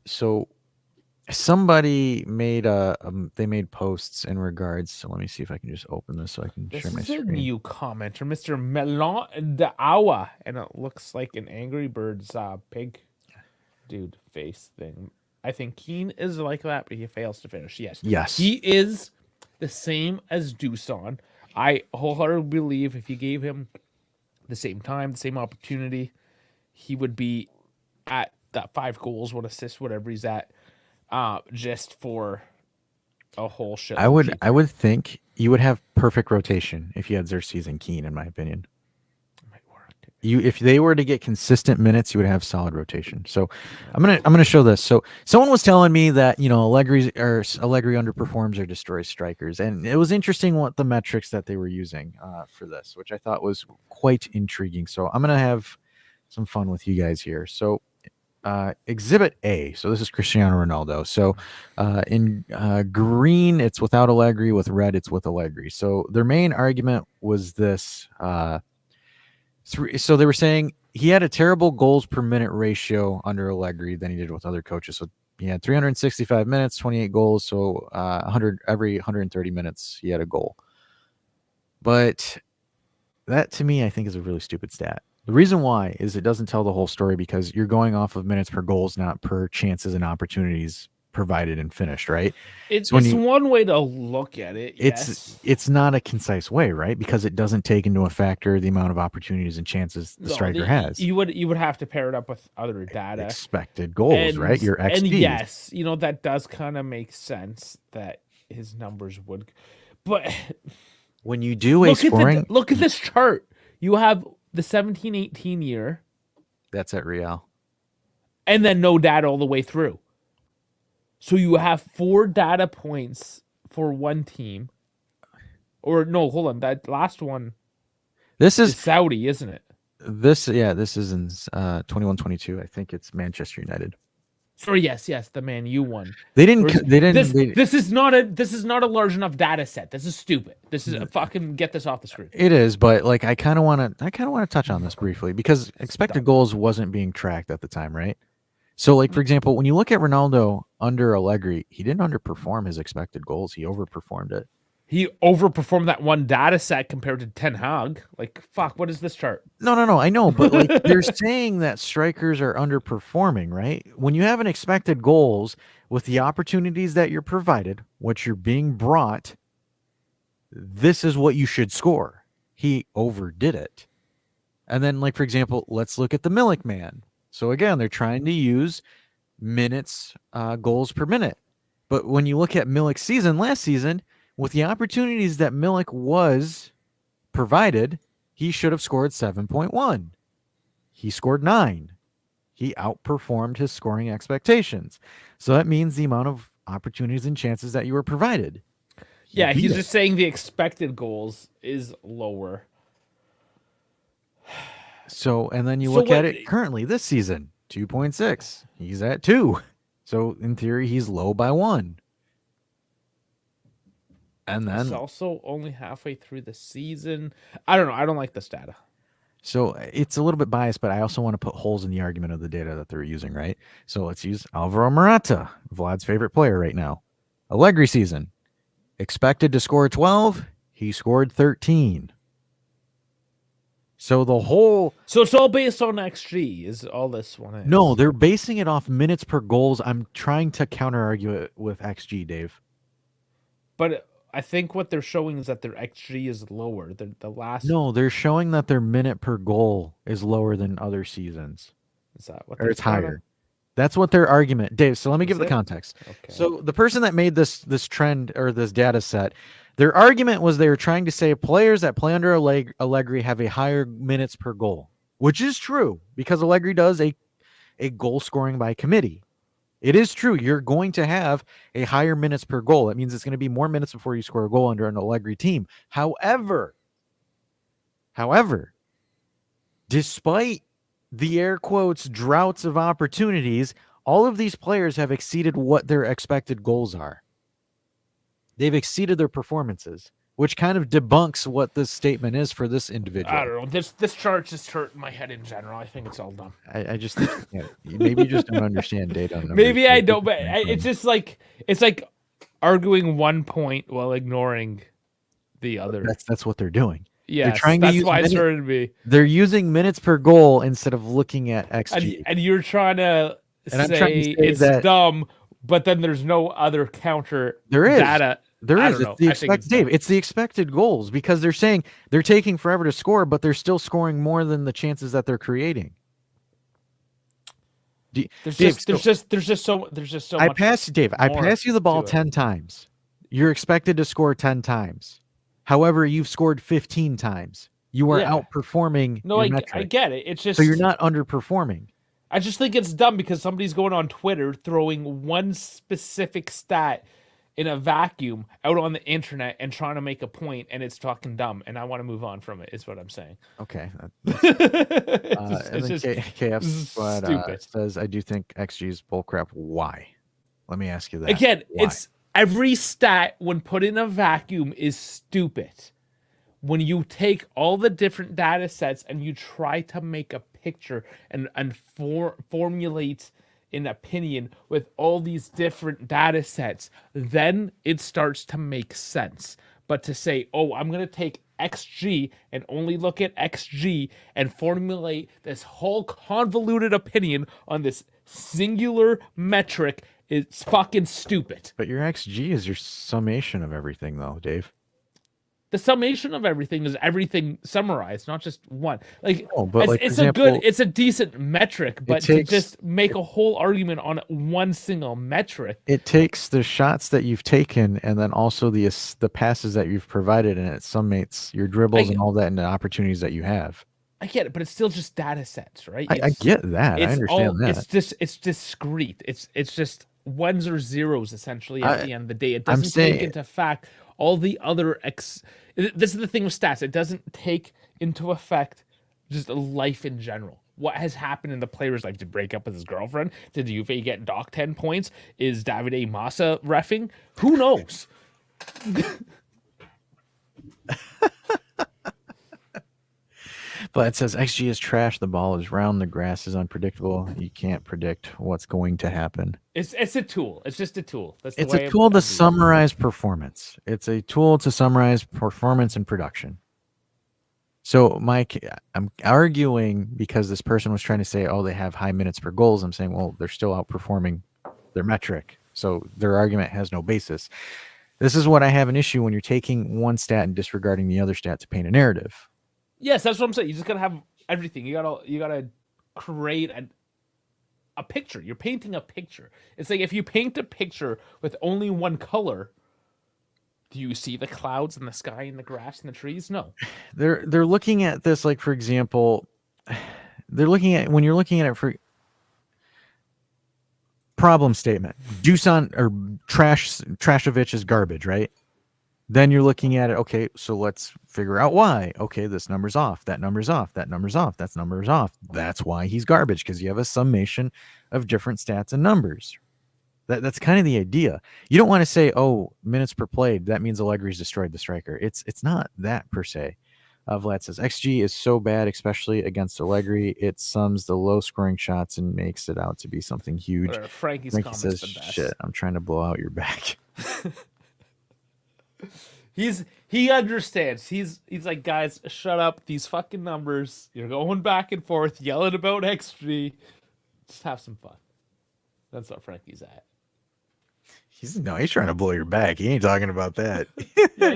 So somebody made they made posts in regards. So let me see if I can just open this so I can This share my is a screen. new commenter, Mr. Melon de Awa, and it looks like an Angry Birds pig dude face thing. I think Keane is like that, but he fails to finish. Yes. He is the same as Dusan. I wholeheartedly believe if you gave him the same time, the same opportunity, he would be at that 5 goals, 1 assist, whatever he's at, just for a whole shit. I would think you would have perfect rotation if you had Xerxes and Keane, in my opinion. If they were to get consistent minutes, you would have solid rotation. So I'm gonna show this. So someone was telling me that Allegri underperforms or destroys strikers, and it was interesting what the metrics that they were using for this, which I thought was quite intriguing. So I'm gonna have some fun with you guys here. So Exhibit A. So this is Cristiano Ronaldo. So in green, it's without Allegri. With red, it's with Allegri. So their main argument was this. So they were saying he had a terrible goals per minute ratio under Allegri than he did with other coaches. So he had 365 minutes, 28 goals. So 100 every 130 minutes, he had a goal. But that, to me, I think is a really stupid stat. The reason why is it doesn't tell the whole story because you're going off of minutes per goals, not per chances and opportunities provided and finished, right? It's So one way to look at it. It's not a concise way, right? Because it doesn't take into a factor the amount of opportunities and chances the striker has. You would have to pair it up with other data, expected goals, right? Your XG. And yes, that does kind of make sense that his numbers would. But when you do a scoring, look at this chart. You have the 17-18 year. That's at Real. And then no data all the way through. So you have 4 data points for one team. Or no, hold on. That last one this is Saudi, isn't it? This is in 21-22. I think it's Manchester United. Sorry, yes, the Man U one. They didn't. This is not a large enough data set. This is stupid. This is fucking get this off the screen. It is, but like I kind of want to touch on this briefly because expected goals wasn't being tracked at the time, right? So, like for example, when you look at Ronaldo under Allegri, he didn't underperform his expected goals. He overperformed it. He overperformed that one data set compared to Ten Hag. Like, fuck, what is this chart? No, I know, but like they're saying that strikers are underperforming, right? When you have an expected goals with the opportunities that you're provided, what you're being brought, this is what you should score. He overdid it. And then, like, for example, let's look at the Milik man. So again, they're trying to use minutes, goals per minute. But when you look at Milik's season last season, with the opportunities that Milik was provided, he should have scored 7.1. He scored 9. He outperformed his scoring expectations. So that means the amount of opportunities and chances that you were provided. He's just saying the expected goals is lower. So, and then you look at it currently this season, 2.6. He's at 2. So in theory, he's low by 1. And then it's also only halfway through the season. I don't know. I don't like this data. So it's a little bit biased, but I also want to put holes in the argument of the data that they're using, right? So let's use Alvaro Morata, Vlad's favorite player right now. Allegri season. Expected to score 12. He scored 13. So the whole... So it's all based on XG is all this one is. No, they're basing it off minutes per goals. I'm trying to counter-argue it with XG, Dave. But I think what they're showing is that their XG is lower. The last... No, they're showing that their minute per goal is lower than other seasons. Is that what? Or it's higher. That's what their argument, Dave. So let me give the context. Okay. So the person that made this trend or this data set, their argument was they were trying to say players that play under Allegri have a higher minutes per goal. which is true because Allegri does a goal scoring by committee. It is true. You're going to have a higher minutes per goal. It means it's going to be more minutes before you score a goal under an Allegri team. However, despite the air quotes droughts of opportunities, all of these players have exceeded what their expected goals are. They've exceeded their performances, which kind of debunks what this statement is for this individual. I don't know. This chart just hurt my head in general. I think it's all dumb. I just think maybe you just don't understand data. Numbers. Maybe I don't, but it's just like arguing one point while ignoring the other. That's what they're doing. Yeah, they're trying to that's use why it's hurting me. They're using minutes per goal instead of looking at XG. And you're trying to I'm say, trying to say it's that dumb, but then there's no other counter there is. data. There I is. don't know. It's the I think expected, Dave. It's the expected goals because they're saying they're taking forever to score, but they're still scoring more than the chances that they're creating. There's just so I much. pass you the ball to it. 10 times. You're expected to score 10 times. However, you've scored 15 times. You are outperforming. No, your I metric. get it. It's just So you're not underperforming. I just think it's dumb because somebody's going on Twitter throwing one specific stat in a vacuum out on the internet and trying to make a point, and it's fucking dumb. And I want to move on from it. Is what I'm saying. Okay. It's just KF stupid. says, I do think XG is bullcrap. Why? Let me ask you that. Again, Why? it's every stat when put in a vacuum is stupid. When you take all the different data sets and you try to make a picture and formulate an opinion with all these different data sets, then it starts to make sense. But to say, oh, I'm going to take XG and only look at XG and formulate this whole convoluted opinion on this singular metric is fucking stupid. But your XG is your summation of everything, though, Dave. The summation of everything is everything summarized, not just one. It's a decent metric, but to just make a whole argument on one single metric. It takes the shots that you've taken and then also the passes that you've provided, and it summates your dribbles and all that and the opportunities that you have. I get it, but it's still just data sets, right? I get that. I understand that. It's discrete. It's just ones or zeros essentially at the end of the day. It doesn't take into fact all the other this is the thing with stats. It doesn't take into effect just life in general. What has happened in the player's life? Did break up with his girlfriend? Did Juve get docked 10 points? Is Davide Massa reffing? Who knows? But it says XG is trash. The ball is round. The grass is unpredictable. You can't predict what's going to happen. It's a tool. It's just a tool. It's a tool to summarize performance. It's a tool to summarize performance and production. So, Mike, I'm arguing because this person was trying to say, oh, they have high minutes per goals. I'm saying, well, they're still outperforming their metric. So their argument has no basis. This is what I have an issue when you're taking one stat and disregarding the other stat to paint a narrative. Yes, that's what I'm saying. You just gotta have everything. You gotta create a picture. You're painting a picture. It's like if you paint a picture with only one color, do you see the clouds and the sky and the grass and the trees? No. They're looking at this like, for example, they're looking at when you're looking at it for problem statement. Dusan or Trashovich is garbage, right? Then you're looking at it, okay, so let's figure out why. Okay, this number's off, that number's off, that number's off, that number's off. That's why he's garbage, because you have a summation of different stats and numbers. That's kind of the idea. You don't want to say, oh, minutes per play, that means Allegri's destroyed the striker. It's not that per se. Vlad says, XG is so bad, especially against Allegri. It sums the low-scoring shots and makes it out to be something huge. Frankie's Frankie comments says, the best. shit, I'm trying to blow out your back. He understands. He's like, guys, shut up. These fucking numbers. You're going back and forth, yelling about XG. Just have some fun. That's what Frankie's at. He's trying to blow your back. He ain't talking about that. Yeah,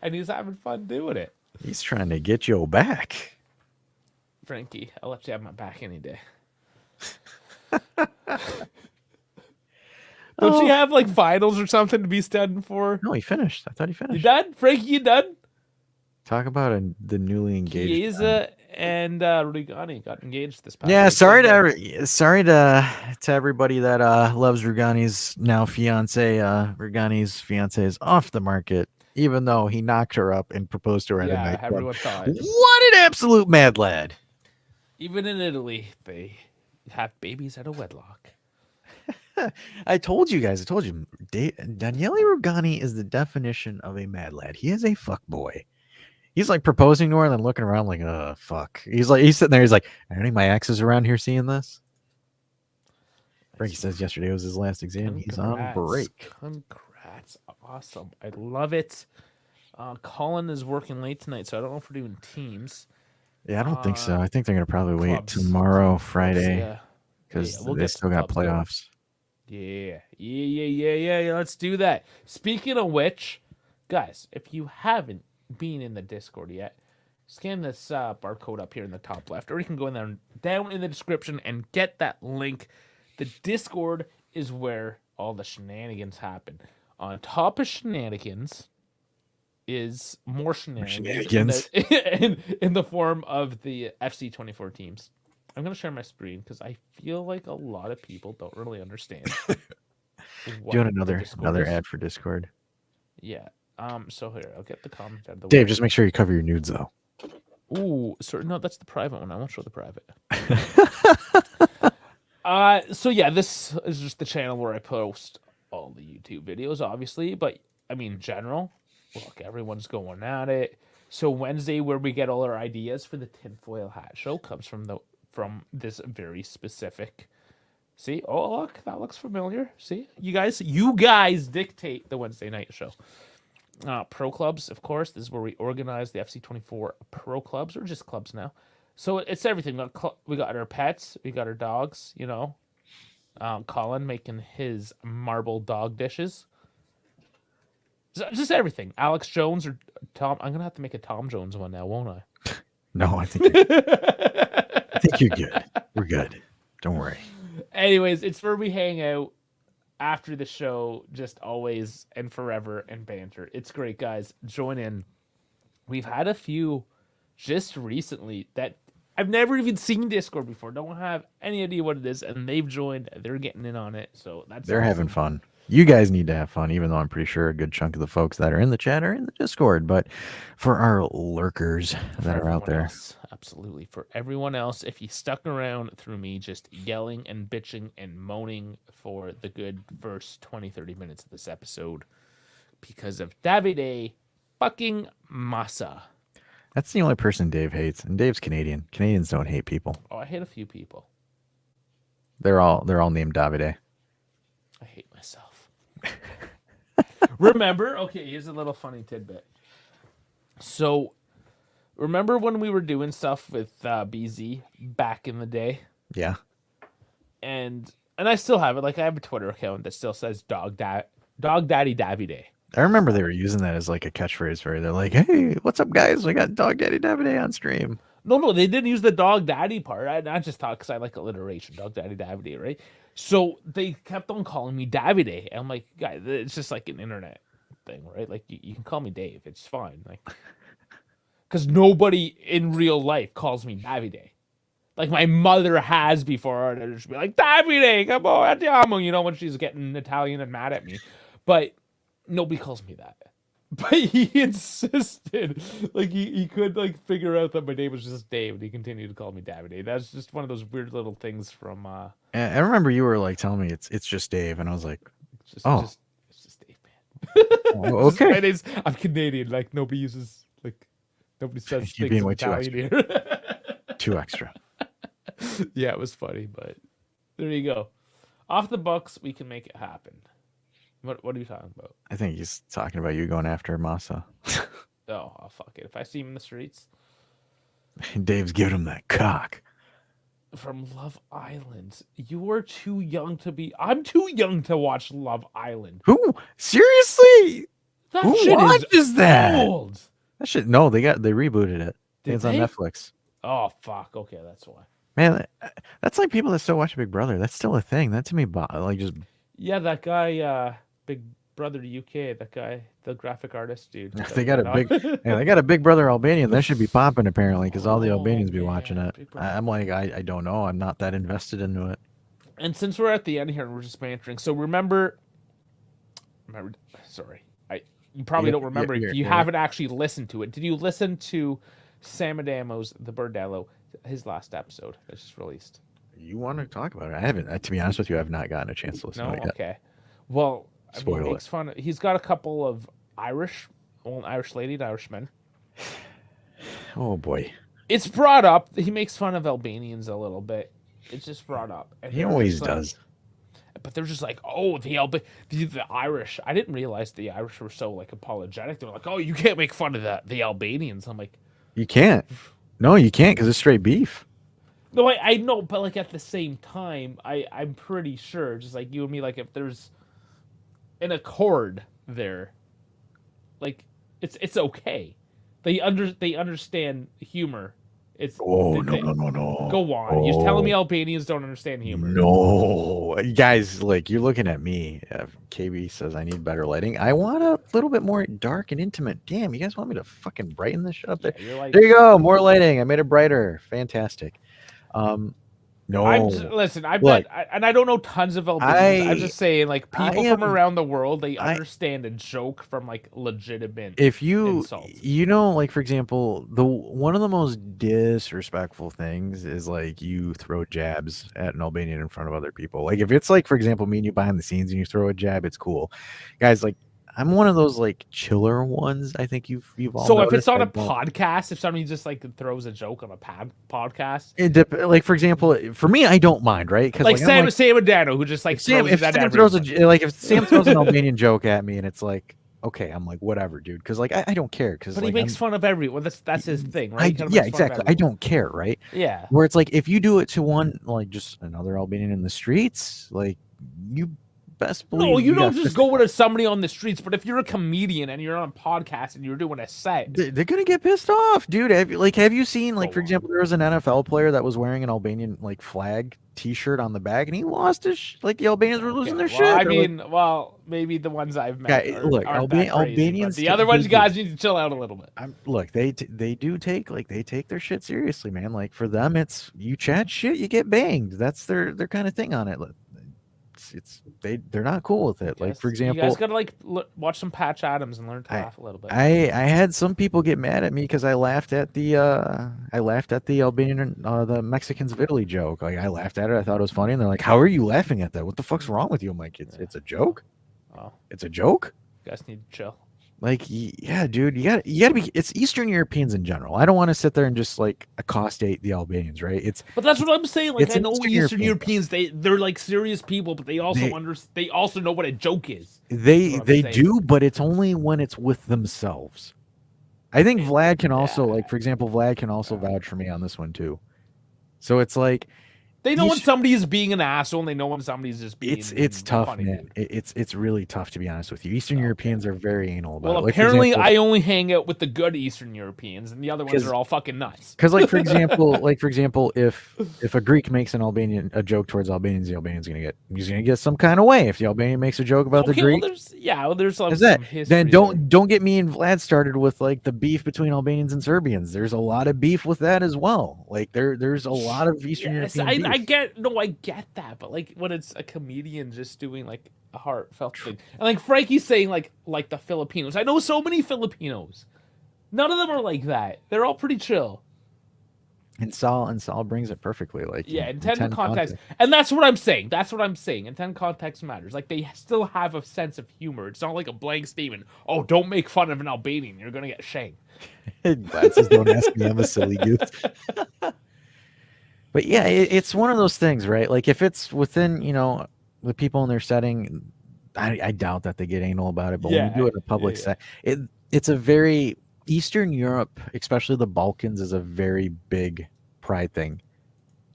he's having fun doing it. He's trying to get your back. Frankie, I'll let you have my back any day. Don't you have like finals or something to be studying for? No, he finished. I thought he finished. You done? Frankie, you done? Talk about the newly engaged. Chiesa and Rugani got engaged this past Yeah, week. sorry to everybody that loves Rugani's now fiance. Rugani's fiance is off the market, even though he knocked her up and proposed to her at a Yeah, nightclub. everyone thought. What an absolute mad lad! Even in Italy, they have babies out of wedlock. I told you guys. I told you, Daniele Rugani is the definition of a mad lad. He is a fuck boy. He's like proposing to her and then looking around like, fuck. He's sitting there. He's like, are any of my exes around here seeing this? Frankie says yesterday was his last exam. He's on break. Congrats. Awesome. I love it. Colin is working late tonight, so I don't know if we're doing teams. Yeah, I don't think so. I think they're going to probably wait Clubs. tomorrow, Friday, because we'll they get still got clubs going. playoffs. Yeah. Let's do that. Speaking of which, guys, if you haven't been in the Discord yet, scan this barcode up here in the top left, or you can go in there down in the description and get that link. The Discord is where all the shenanigans happen. On top of shenanigans is more shenanigans. In the form of the FC24 teams. I'm going to share my screen because I feel like a lot of people don't really understand. Doing another ad for Discord. Yeah. So here, I'll get the comment out of the way. Dave, just make sure you cover your nudes, though. Ooh, sorry, no, that's the private one. I won't show the private. So yeah, this is just the channel where I post all the YouTube videos, obviously, but I mean, in general, look, everyone's going at it. So Wednesday, where we get all our ideas for the tinfoil hat show, comes from this very specific. See, oh look, that looks familiar. See, you guys dictate the Wednesday night show. Pro clubs, of course. This is where we organize the FC24 pro clubs, or just clubs now. So it's everything. We got our pets, we got our dogs. You know, Colin making his marble dog dishes. Just everything. Alex Jones or Tom. I'm gonna have to make a Tom Jones one now, won't I? No, I think you're good. We're good. Don't worry. Anyways, it's where we hang out after the show, just always and forever, and banter. It's great, guys. Join in. We've had a few just recently that I've never even seen Discord before. Don't have any idea what it is, and they've joined. They're getting in on it, so they're awesome. Having fun. You guys need to have fun, even though I'm pretty sure a good chunk of the folks that are in the chat are in the Discord. But for our lurkers that are out there. Else, absolutely. For everyone else, if you stuck around through me just yelling and bitching and moaning for the good first 20, 30 minutes of this episode because of Davide fucking Massa. That's the only person Dave hates, and Dave's Canadian. Canadians don't hate people. Oh, I hate a few people. They're all named Davide. I hate myself. Remember? Okay, here's a little funny tidbit. So, remember when we were doing stuff with BZ back in the day? Yeah. And I still have it. Like, I have a Twitter account that still says Dog Daddy Davide. I remember they were using that as like a catchphrase where they're like, "Hey, what's up, guys? We got Dog Daddy Davide on stream." No, they didn't use the Dog Daddy part. I just thought because I like alliteration, Dog Daddy Davide, right? So they kept on calling me Davide. And I'm like, guys, it's just like an internet thing, right? Like you can call me Dave, it's fine. Like, because nobody in real life calls me Davide. Like my mother has before, and she'd be like, Davide, come on, andiamo, you know, when she's getting Italian and mad at me. But nobody calls me that. But he insisted, like he could like figure out that my name was just Dave, and he continued to call me Davide. That's just one of those weird little things from. I remember you were like telling me it's just Dave, and I was like, it's just Dave, man. Oh, okay. I'm Canadian. Like nobody uses nobody says You're things being in way Italian too here. Too extra. Yeah, it was funny, but there you go. Off the books, we can make it happen. What are you talking about? I think he's talking about you going after Massa. Oh, fuck it. If I see him in the streets. Dave's giving him that cock. From Love Island. You are too young to be... I'm too young to watch Love Island. Who? Seriously? That Who shit watches that? Old. That shit... No, they rebooted it. It's on Netflix. Oh, fuck. Okay, that's why. Man, that's like people that still watch Big Brother. That's still a thing. That to me, like just... Yeah, that guy, Big Brother UK, that guy, the graphic artist dude. They got a big, yeah, they got a Big Brother Albanian. That should be popping apparently, because all the Albanians be watching it. Big Brother. I'm like, I don't know. I'm not that invested into it. And since we're at the end here and we're just bantering, so remember, sorry, you probably don't remember if you haven't actually listened to it. Did you listen to Sam Adamo's The Bordello, his last episode that just released? You want to talk about it? I haven't. To be honest with you, I've not gotten a chance to listen to it yet. Okay. Well, Spoil he makes fun. He's got a couple of Irish lady and Irishman. Oh boy. It's brought up. He makes fun of Albanians a little bit. It's just brought up. And He always does. But they're just like, oh, the Irish. I didn't realize the Irish were so like apologetic. They're like, oh, you can't make fun of the Albanians. I'm like, You can't. No, you can't, because it's straight beef. no, I know, but like at the same time, I'm pretty sure, just like you and me, like if there's an accord there, like it's okay. They understand humor. It's Oh, they- no. Go on. You're telling me Albanians don't understand humor? No, guys, like, you're looking at me. KB says I need better lighting. I want a little bit more dark and intimate. Damn, you guys want me to fucking brighten this shit up there? Yeah, you're like, There you go, more lighting. I made it brighter. Fantastic. No, listen. I Look, bet, and I don't know tons of Albanians. I'm just saying, like people from am- around the world, they understand a joke from like legitimate. if you insult. like, for example, one of the most disrespectful things is like you throw jabs at an Albanian in front of other people. Like if it's like, for example, me and you behind the scenes and you throw a jab, it's cool, guys. Like I'm one of those like chiller ones. I think you've all. So if it's noticed. on I a don't- podcast, if somebody just like throws a joke on a podcast, like for example, for me, I don't mind, right? Because like Sam Adano, who just like Sam, throws if that Sam at throws everyone. like if Sam throws an Albanian joke at me and it's like, okay, I'm like, whatever, dude, because like I don't care, because But like, he makes fun of everyone. That's his thing, right? He kinda yeah, makes fun of exactly. I everyone. don't care, right? Yeah. Where it's like if you do it to one, like just another Albanian in the streets, like you best believe. No, you got don't just fist- go with somebody on the streets. But if you're a comedian and you're on a podcast and you're doing a set, They're gonna get pissed off, dude. Have you seen, like, Go for on. example, there was an NFL player that was wearing an Albanian like flag T-shirt on the back, and he lost his like the Albanians were losing their well, shit. I They're like, mean, well, maybe the ones I've met. Yeah, are, look, aren't that crazy, but Albanians the other ones, they- guys, need to chill out a little bit. look, they do take they take their shit seriously, man. Like for them, it's you chat shit, you get banged. That's their kind of thing on it. They're not cool with it. Like for example, you guys gotta like watch some Patch Adams and learn to laugh a little bit. I had some people get mad at me because I laughed at the Albanian the Mexicans of Italy joke. Like I laughed at it. I thought it was funny, and they're like, "How are you laughing at that? What the fuck's wrong with you?" I'm like, "It's a joke. Oh, It's a joke." you guys need to chill. Like, yeah, dude, you gotta be. It's Eastern Europeans in general. I don't want to sit there and just like accostate the Albanians, right? But that's what I'm saying. Like It's I an know Eastern Eastern European. Europeans, they're like serious people, but they also they also know what a joke is. They what I'm they saying. do, but it's only when it's with themselves. I think Vlad can also, Yeah. like, for example, Vlad can also vouch for me on this one too. So it's like They know when East- somebody is being an asshole, and they know when somebody's just being. it's tough, funny, man. dude. It's really tough, to be honest with you. Eastern Europeans are very anal about Well, it. Like, for apparently, example- I only hang out with the good Eastern Europeans, and the other ones 'Cause- are all fucking nuts. Because, like, for example, if a Greek makes an Albanian a joke towards Albanians, the Albanian's he's gonna get some kind of way. If the Albanian makes a joke about the Greek, There's some history. then don't get me and Vlad started with like the beef between Albanians and Serbians. There's a lot of beef with that as well. Like there's a lot of Eastern Yes, European beef. I get that, but like when it's a comedian just doing like a heartfelt thing, and like Frankie's saying like the Filipinos. I know so many Filipinos. None of them are like that. They're all pretty chill. And Saul brings it perfectly. Like Yeah, intended context. And that's what I'm saying. Intended context matters. Like they still have a sense of humor. It's not like a blank statement. Oh, don't make fun of an Albanian. You're gonna get shanked. Vlad says, "Don't ask me. I'm a silly goose." But yeah, it's one of those things, right? Like if it's within, the people in their setting, I doubt that they get anal about it. But when you do it in a public set, it's a very Eastern Europe, especially the Balkans, is a very big pride thing.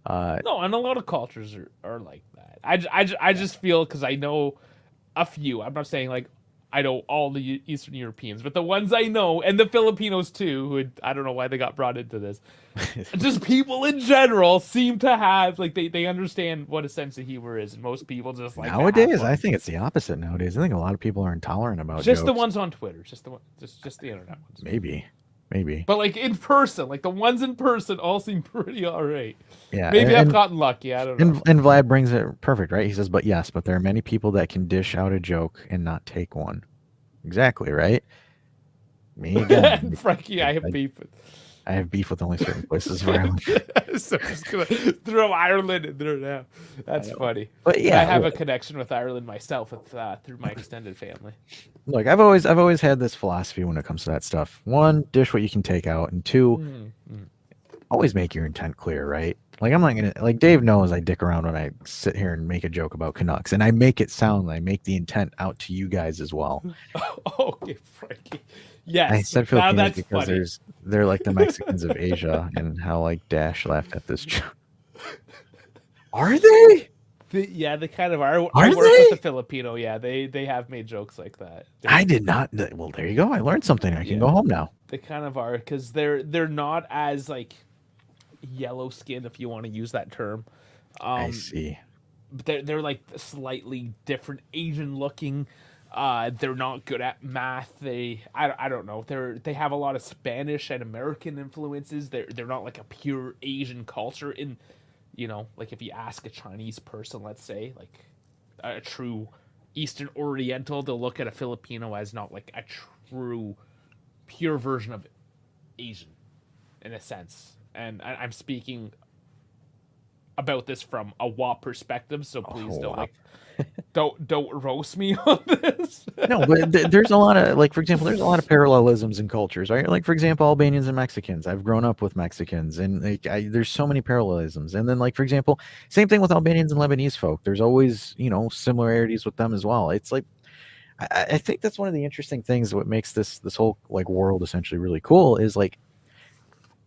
No, and a lot of cultures are like that. I just feel because I know a few. I'm not saying like I know all the Eastern Europeans, but the ones I know, and the Filipinos too, who I don't know why they got brought into this. Just people in general seem to have like they understand what a sense of humor is, and most people just like to have Nowadays, fun. I think it's the opposite. Nowadays, I think a lot of people are intolerant about Just the jokes. ones on Twitter, just the internet ones. Maybe. But like in person, like the ones in person all seem pretty alright. Yeah. Maybe I've gotten lucky. I don't know. And Vlad brings it perfect, right? He says, but there are many people that can dish out a joke and not take one. Exactly, right? Me again. Frankie, I have beef with. I have beef with only certain places where I live. So I'm just gonna throw Ireland in there now. That's funny. But yeah, I have a connection with Ireland myself through my extended family. Look, I've always had this philosophy when it comes to that stuff. One, dish what you can take out, and two, always make your intent clear, right? Like I'm not gonna like Dave knows I dick around when I sit here and make a joke about Canucks, and I make it sound I make the intent out to you guys as well. Okay, Frankie. Yes, I said now Filipinos that's because funny. they're like the Mexicans of Asia, and how like Dash laughed at this joke. Are they? They kind of are. I Are work with they? a Filipino. Yeah, they have made jokes like that. I did not. Well, there you go. I learned something. I can go home now. They kind of are because they're not as like yellow skin, if you want to use that term. I see. But they're like slightly different Asian looking. They're not good at math. I don't know. They have a lot of Spanish and American influences. They're not like a pure Asian culture. In like if you ask a Chinese person, let's say like a true Eastern Oriental, they'll look at a Filipino as not like a true pure version of Asian in a sense. And I'm speaking about this from a WAP perspective, so please don't roast me on this. No, but there's a lot of like, for example, there's a lot of parallelisms in cultures, right? Like, for example, Albanians and Mexicans. I've grown up with Mexicans, and like, there's so many parallelisms. And then, like, for example, same thing with Albanians and Lebanese folk. There's always similarities with them as well. It's like I think that's one of the interesting things. What makes this whole like world essentially really cool is like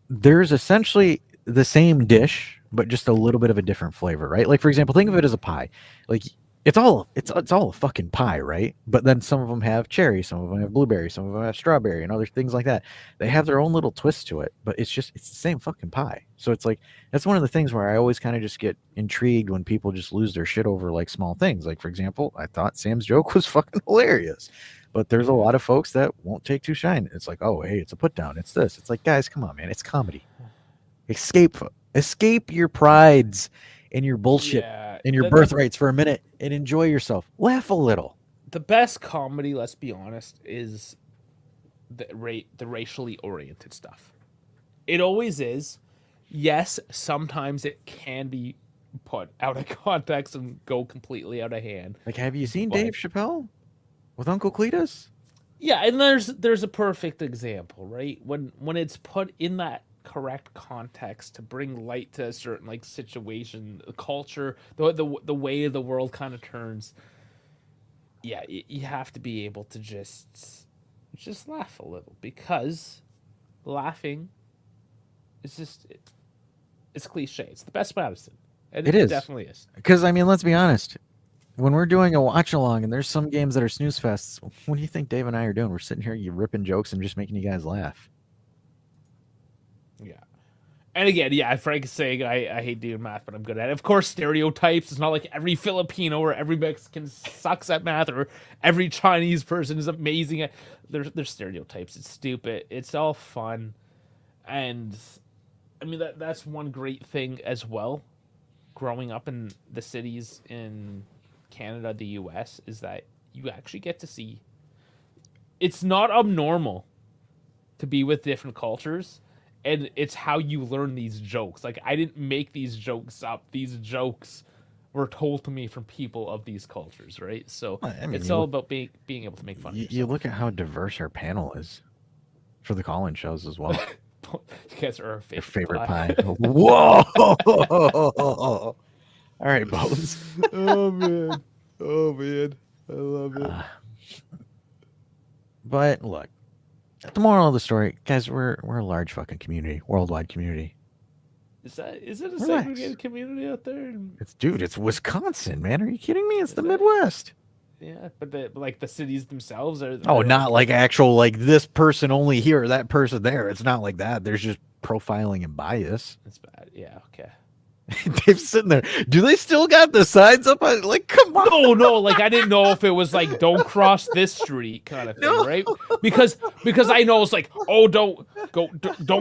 there's essentially the same dish, but just a little bit of a different flavor, right? Like, for example, think of it as a pie. Like it's all a fucking pie, right? But then some of them have cherry, some of them have blueberry, some of them have strawberry, and other things like that. They have their own little twist to it, but it's the same fucking pie. So it's like that's one of the things where I always kind of just get intrigued when people just lose their shit over like small things. Like, for example, I thought Sam's joke was fucking hilarious, but there's a lot of folks that won't take too shine. It's like, oh, hey, it's a put down. It's this. It's like, guys, come on, man. It's comedy. Escape your prides and your bullshit and your birthrights for a minute and enjoy yourself. Laugh a little. The best comedy, let's be honest, is the racially oriented stuff. It always is. Yes, sometimes it can be put out of context and go completely out of hand. Like, have you seen Dave Chappelle with Uncle Cletus? Yeah, and there's a perfect example, right? When it's put in that correct context to bring light to a certain like situation, culture, the way the world kind of turns. Yeah, you have to be able to just laugh a little, because laughing is it's cliche. It's the best medicine. It is. It definitely is. Because I mean, let's be honest. When we're doing a watch along and there's some games that are snooze fests, what do you think Dave and I are doing? We're sitting here, you ripping jokes and just making you guys laugh. Yeah. And again, yeah, Frank is saying I hate doing math, but I'm good at it. Of course, stereotypes. It's not like every Filipino or every Mexican sucks at math, or every Chinese person is amazing at. There's stereotypes. It's stupid. It's all fun, and I mean that's one great thing as well. Growing up in the cities in Canada, the U.S., is that you actually get to see. It's not abnormal to be with different cultures. And it's how you learn these jokes. Like, I didn't make these jokes up. These jokes were told to me from people of these cultures, right? So I mean, it's all about being able to make fun of yourself. You look at how diverse our panel is for the call-in shows as well. You guys are our favorite pie. Whoa! All right, Bones. Oh, man. I love it. But look. The moral of the story, guys, we're a large fucking community, worldwide community. Is it a segregated community out there? It's Wisconsin, man. Are you kidding me? It's the Midwest. Yeah, but the cities themselves are. Oh, not like actual like this person only here, that person there. It's not like that. There's just profiling and bias. It's bad. Yeah. Okay. Dave's sitting there. Do they still got the signs up? Like, come on. No. Like I didn't know if it was like don't cross this street kind of thing, No. right? Because I know it's like don't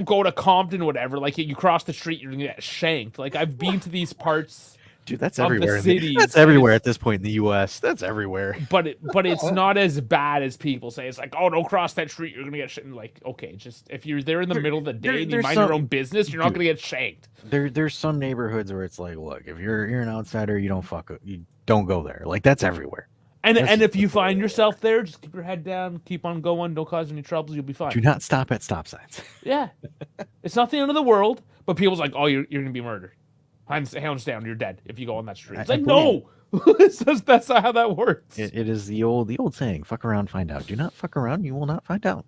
go to Compton, whatever. Like you cross the street, you're gonna get shanked. Like I've been to these parts. Dude, that's Of the everywhere. cities, That's and everywhere it's- at this point in the U.S. That's everywhere. But it's not as bad as people say. It's like, oh, don't cross that street. You're gonna get shit. And like, okay, just if you're there in the middle of the day and you there's mind some- your own business, you're not gonna get shanked. There's some neighborhoods where it's like, look, if you're an outsider, you don't go there. Like that's everywhere. And That's- if you find yourself there, just keep your head down, keep on going, don't cause any troubles, you'll be fine. Do not stop at stop signs. Yeah, it's not the end of the world. But people's like, oh, you're gonna be murdered. Hands down, you're dead if you go on that street. It's I like, no, that's not how that works. It is the old saying: "Fuck around, find out." Do not fuck around; you will not find out.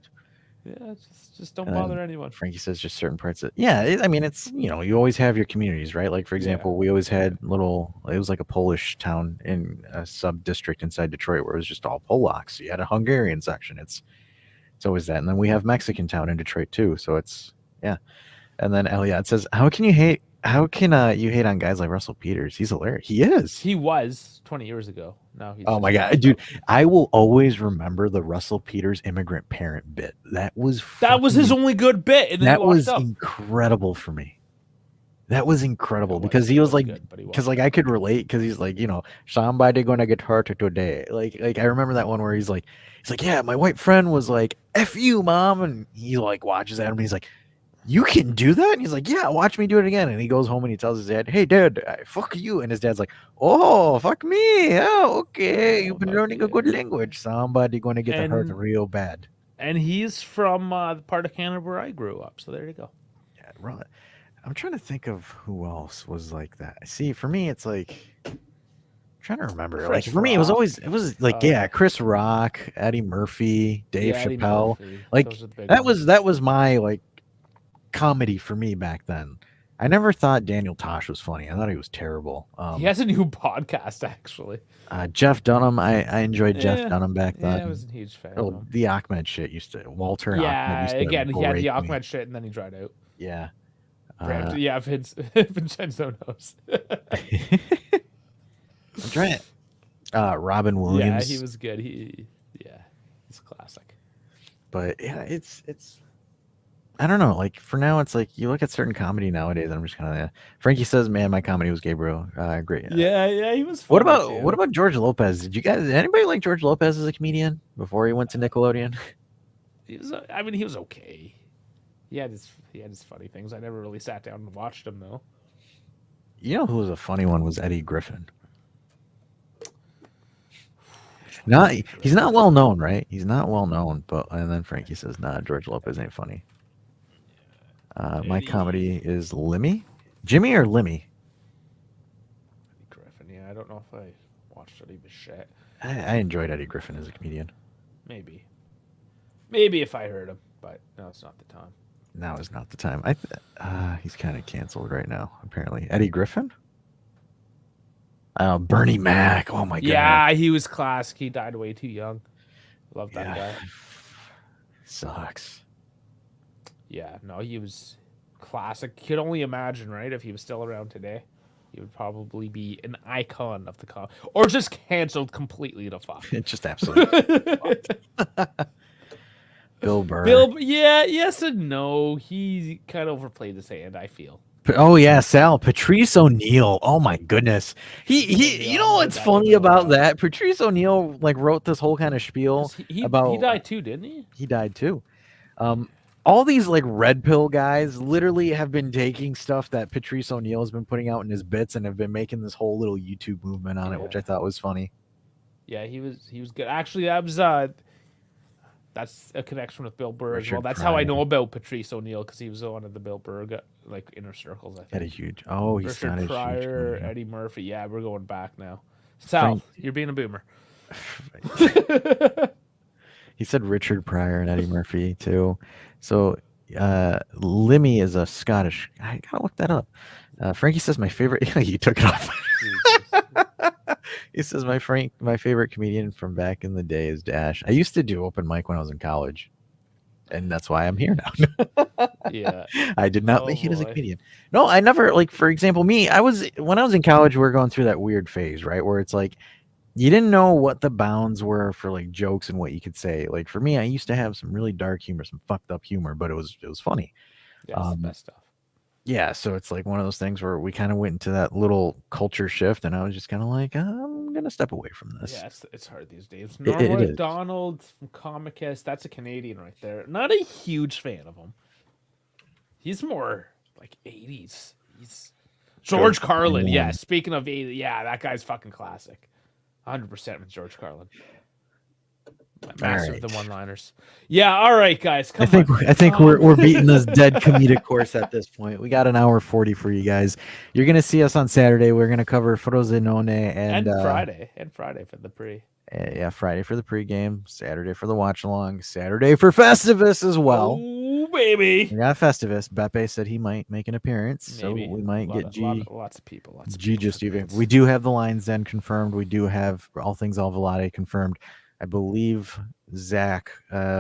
Yeah, just don't bother anyone. Frankie says just certain parts of I mean, it's you always have your communities, right? Like for example, we always had it was like a Polish town in a sub district inside Detroit where it was just all Polacks. You had a Hungarian section. It's always that, and then we have Mexican town in Detroit too. So it's And then Elliot says, How can you hate on guys like Russell Peters? He's hilarious. He is. He was 20 years ago. Now he's. Oh my god, dude! I will always remember the Russell Peters immigrant parent bit. That was his only good bit. And then that he washed was up. incredible for me. That was incredible It was- because he it was was like, good, but he because washed like I could relate because he's like, somebody gonna get hurt today. Like I remember that one where he's like, yeah, my white friend was like, F you, mom, and he like watches at him and he's like, you can do that? And he's like, yeah, watch me do it again. And he goes home and he tells his dad, hey, dad, fuck you. And his dad's like, oh, fuck me. Oh, okay. You've been fuck learning a yeah. good language. Somebody going to get hurt And- real bad. And he's from the part of Canada where I grew up. So there you go. Yeah, right. I'm trying to think of who else was like that. See, for me, it's like, I'm trying to remember. Chris like for me, it was Rock. Chris Rock, Eddie Murphy, Dave Yeah, Eddie Chappelle. Murphy. Like, Those are the big That ones. was my like comedy for me back then. I never thought Daniel Tosh was funny. I thought he was terrible. He has a new podcast actually. Jeff Dunham, I enjoyed Yeah. Jeff Dunham back Yeah, then. I wasn't a huge fan. Oh, of him. the Ahmed shit Walter Ahmed Yeah, used to again, he had break the me. Ahmed shit and then he dried out. Yeah. Yeah, Vincenzo knows. I'm trying. Robin Williams. Yeah, he was good. He's classic. But yeah, it's I don't know. Like for now, it's like you look at certain comedy nowadays, and I'm just kind of. Frankie says, "Man, my comedy was Gabriel. Great." Yeah, he was. What funny, too. about George Lopez? Did anybody like George Lopez as a comedian before he went to Nickelodeon? He was. He was okay. He had his funny things. I never really sat down and watched him though. You know who was a funny one was Eddie Griffin. He's not well known, right? He's not well known, but and then Frankie says, "Nah, George Lopez ain't funny." My Eddie. comedy is Jimmy or Limmy. Griffin. Yeah, I don't know if I watched any of his shit. I enjoyed Eddie Griffin as a comedian. Maybe if I heard him, but no, it's not the time. Now is not the time. He's kind of canceled right now, apparently. Eddie Griffin? Bernie Mac. Oh my god. Yeah, he was classic. He died way too young. Love that guy. Sucks. Yeah, no, he was classic. Could only imagine, right? If he was still around today, he would probably be an icon of the or just canceled completely to fuck. It just absolutely. Bill Burr. Yes and no. He kind of overplayed his hand, I feel. Oh yeah, Sal. Patrice O'Neill. Oh my goodness. He you know what's funny about that? Patrice O'Neill like wrote this whole kind of spiel He about died too, didn't he? He died too. All these like red pill guys literally have been taking stuff that Patrice O'Neill has been putting out in his bits and have been making this whole little YouTube movement on it, which I thought was funny. Yeah, he was good. Actually, that's a connection with Bill Burr as well. Richard That's how I Pryor. know about Patrice O'Neill because he was one of the Bill Burr like inner circles. I think. Had a huge. Oh, he's Richard not a huge. Pryor, comedian. Eddie Murphy. Yeah, we're going back now. Sal, Frank- you're being a boomer. He said Richard Pryor and Eddie Murphy too. So Limmy is a Scottish. I gotta look that up. Frankie says my favorite. You took it off. He says my favorite comedian from back in the day is Dash. I used to do open mic when I was in college, and that's why I'm here now. Yeah. I did not Oh, make it as a boy. comedian. No, I never, like, for example, when I was in college, we were going through that weird phase, right? Where it's like you didn't know what the bounds were for like jokes and what you could say. Like for me, I used to have some really dark humor, some fucked up humor, but it was funny. Yeah, it's the best stuff. Yeah, so it's like one of those things where we kind of went into that little culture shift, and I was just kind of like, I'm gonna step away from this. Yeah, it's hard these days. It Norm is. MacDonald from Comicus, that's a Canadian right there. Not a huge fan of him. He's more like 80s. He's George Carlin. Yeah, speaking of 80s, yeah, that guy's fucking classic. 100% with George Carlin. Master of the one-liners. Yeah, all right, guys. Come on. I think we're beating this dead comedic horse at this point. We got an hour 40 for you guys. You're gonna see us on Saturday. We're gonna cover Frosinone and Friday. And Friday for the pre. Yeah, Friday for the pregame, Saturday for the watch along, Saturday for Festivus as well. Oh baby. We got Festivus. Beppe said he might make an appearance, Maybe. so we might get lots of people. G just even. We do have the Lions Den confirmed. We do have all things Alvalade confirmed. I believe Zach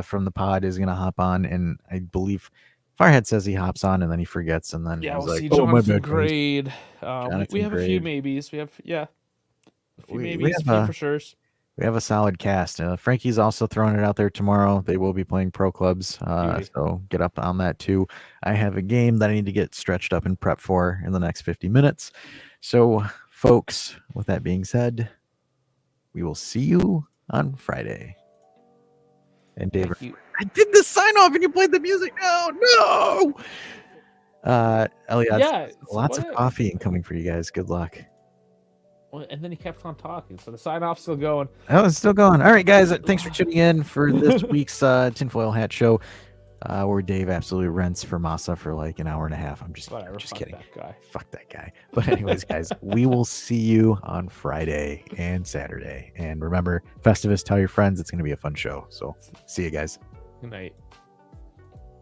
from the pod is going to hop on, and I believe Firehead says he hops on and then he forgets, and then yeah, he's we'll like, see "Oh, my Jonathan bad, guys." Grade. We have a few Grade. maybes. We have a few We maybes, have a few for sure's. We have a solid cast. Frankie's also throwing it out there tomorrow. They will be playing pro clubs, so get up on that too. I have a game that I need to get stretched up and prep for in the next 50 minutes. So, folks, with that being said, we will see you on Friday. And Dave, I did the sign off and you played the music. No. Elliot, Yeah, lots of coffee incoming for you guys. Good luck. And then he kept on talking, so the sign-off's still going. Oh, it's still going. All right, guys. Thanks for tuning in for this week's Tinfoil Hat Show, where Dave absolutely rents for Massa for like an hour and a half. I'm just kidding. That guy. Fuck that guy. But anyways, guys, we will see you on Friday and Saturday. And remember, Festivus, tell your friends. It's going to be a fun show. So see you guys. Good night.